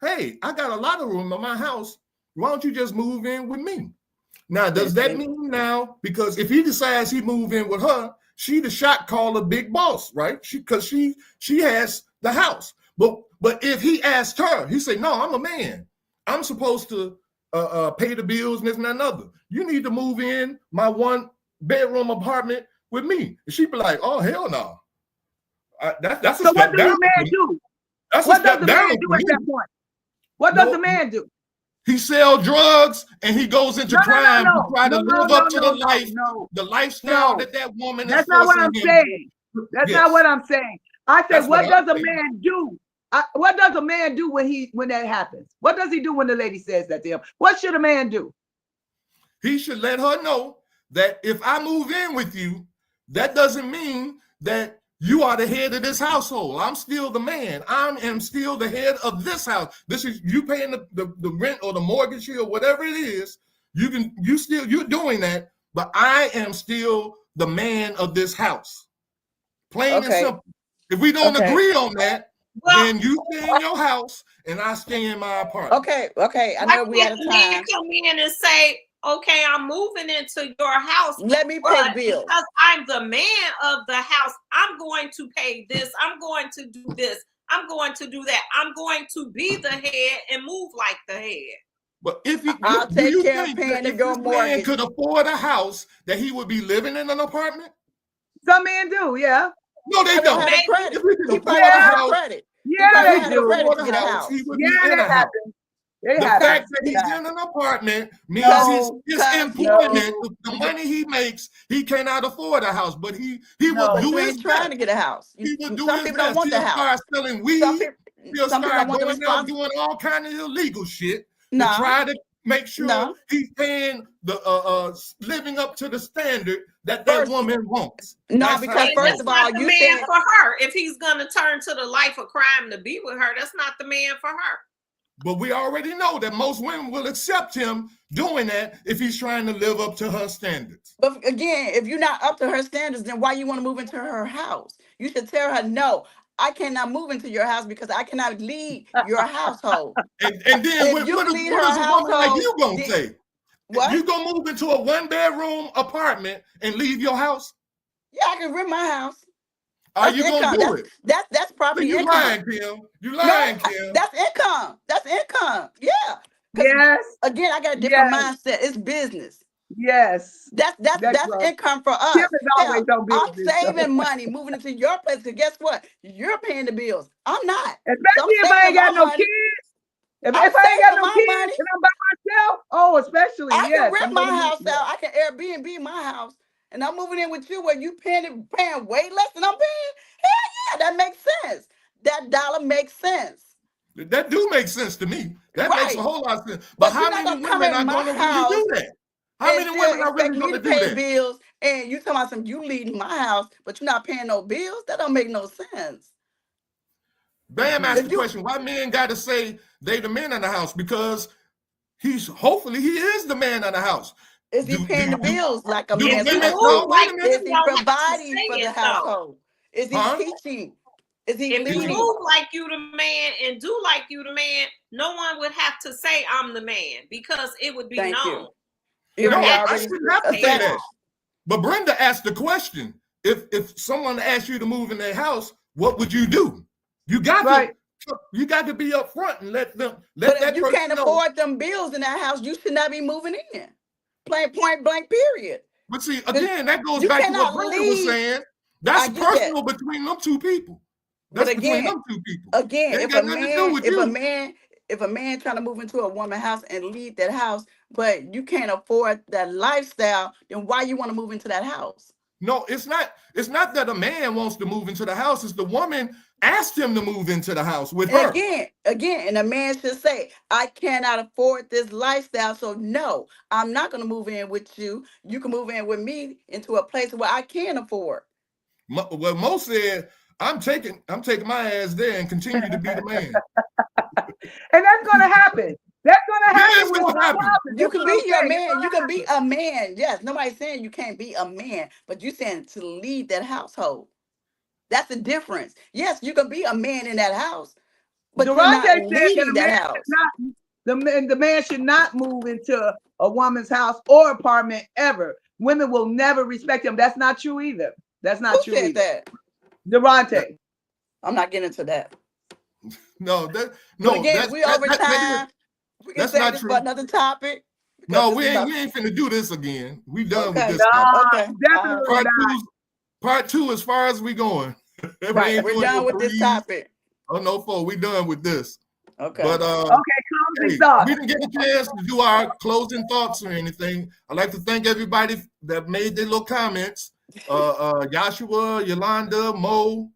hey, I got a lot of room in my house. Why don't you just move in with me? Now, does that mean now, because if he decides he move in with her, she the shot caller, big boss, right? Because she has the house. But if he asked her, he said, no, I'm a man. I'm supposed to pay the bills and this and that and other. You need to move in my 1-bedroom apartment with me. And she'd be like, oh, hell no. That's a so step what does down. the man do? What does the man do at that point? What does the man do? He sell drugs and he goes into crime to try to live up to the lifestyle that woman is. That's not what I'm saying. That's not what I'm saying. I said, what does a man do? What does a man do when that happens? What does he do when the lady says that to him? What should a man do? He should let her know that if I move in with you, that doesn't mean that you are the head of this household. I'm still the man. I am still the head of this house. This is you paying the rent or the mortgage or whatever it is. You're doing that, but I am still the man of this house. Plain and simple. If we don't agree on that, then you stay in your house and I stay in my apartment. Okay. I know we out of time. Come in and say, okay, I'm moving into your house. Let me pay bills. Because I'm the man of the house, I'm going to pay this. I'm going to do this. I'm going to do that. I'm going to be the head and move like the head. But if I'll take care of paying your mortgage. Man could afford a house, that he would be living in an apartment? Some men do, yeah. No, they don't. If we could afford a house, credit. Yeah, they do. He would be in a house. The fact that he's in an apartment means his employment, the money he makes, he cannot afford a house. But he will do his best. Trying to get a house. He will do Some his people best. don't want the house. He'll start selling weed. He'll start going out doing all kind of illegal shit to try to make sure he's paying the living up to the standard that woman wants. No, because first of all, you said for her. If he's gonna turn to the life of crime to be with her, that's not the man for her. But we already know that most women will accept him doing that if he's trying to live up to her standards. But again, if you're not up to her standards, then why you want to move into her house? You should tell her, no, I cannot move into your house because I cannot lead your household. And then what is a woman like you gonna say? What? You gonna move into a 1-bedroom apartment and leave your house? Yeah, I can rent my house. Are you gonna do it? That's property you income. lying, Kim. You lying, Kim. That's income. That's income. Yeah. Yes. Again, I got a different mindset. It's business. Yes. That's right. income for us. Kim is always on I'm business, saving money moving into your place because guess what? You're paying the bills. I'm not. Especially if I ain't got no kids. If I ain't got no kids money, and I'm by myself, oh, especially, I yes. can rent my house out. I can Airbnb my house. And I'm moving in with you where you paying way less than I'm paying. Hell yeah, that makes sense. That dollar makes sense. That do make sense to me. That makes a whole lot of sense. But how many women are going to really do that? How many women are really going to do that? Bills and you talking about some you leading my house, but you're not paying no bills? That don't make no sense. Bam asked the question, why men got to say they the men in the house? Because hopefully he is the man in the house. Is he paying the bills like a man? Is he providing for the household? Is he teaching? Is he if leading? you move like you the man and do like you the man, no one would have to say I'm the man because it would be known. I shouldn't have to say that. But Brenda asked the question: if someone asked you to move in their house, what would you do? You got to be up front and let them. But if you can't afford them bills in that house, you should not be moving in. Plain point blank. Period. But see, again, that goes back to what Brenda was saying. That's personal between them two people. That's between them two people. Again, if a man trying to move into a woman's house and lead that house, but you can't afford that lifestyle, then why you want to move into that house? No, it's not. It's not that a man wants to move into the house. It's the woman asked him to move into the house with her. Again, and a man should say, I cannot afford this lifestyle, so no, I'm not going to move in with you. You can move in with me into a place where I can afford. Well, Mo said, I'm taking my ass there and continue to be the man. And that's going to happen. That's going to happen. You can be your man. You can be a man. Yes, nobody's saying you can't be a man, but you're saying to lead that household. That's the difference. Yes, you can be a man in that house, but you're not leading that house. The man should not move into a woman's house or apartment ever. Women will never respect him. That's not true either. That's not true. Who said that? Durante. I'm not getting into that. No, we over time. We can say this for another topic. No, we ain't finna do this again. We done with this. Definitely part two, as far as we going. Right, we're done with this topic. Oh no, folks, we done with this. Okay. But closing thoughts. We didn't get a chance to do our closing thoughts or anything. I'd like to thank everybody that made their little comments. Joshua, Yolanda, Mo,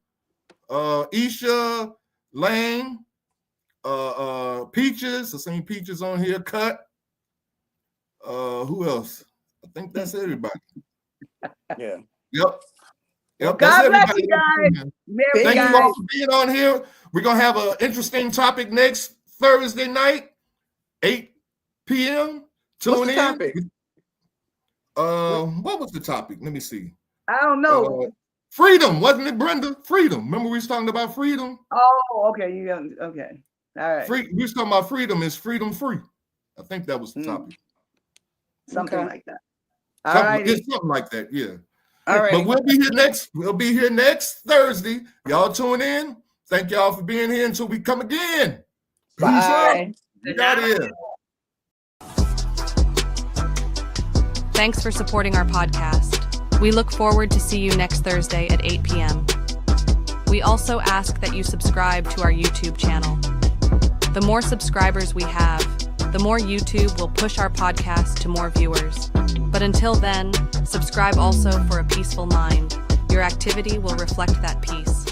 Isha, Lane, Peaches. I seen Peaches on here. Cut. Who else? I think that's everybody. Yeah. Yep. God bless you guys. Thank you all for being on here. We're gonna have an interesting topic next Thursday night, 8 p.m. Tune in. Topic? What was the topic? Let me see. I don't know. Freedom, wasn't it, Brenda? Freedom. Remember we was talking about freedom? Oh, okay. Okay. All right. We was talking about freedom. Is freedom free? I think that was the topic. Something like that. It's something like that, yeah. All right. But we'll be here next Thursday. Y'all tune in. Thank y'all for being here until we come again. Bye. Peace out. Here. Thanks for supporting our podcast. We look forward to see you next Thursday at 8 p.m. We also ask that you subscribe to our YouTube channel. The more subscribers we have, the more YouTube will push our podcast to more viewers. But until then, subscribe also for a peaceful mind. Your activity will reflect that peace.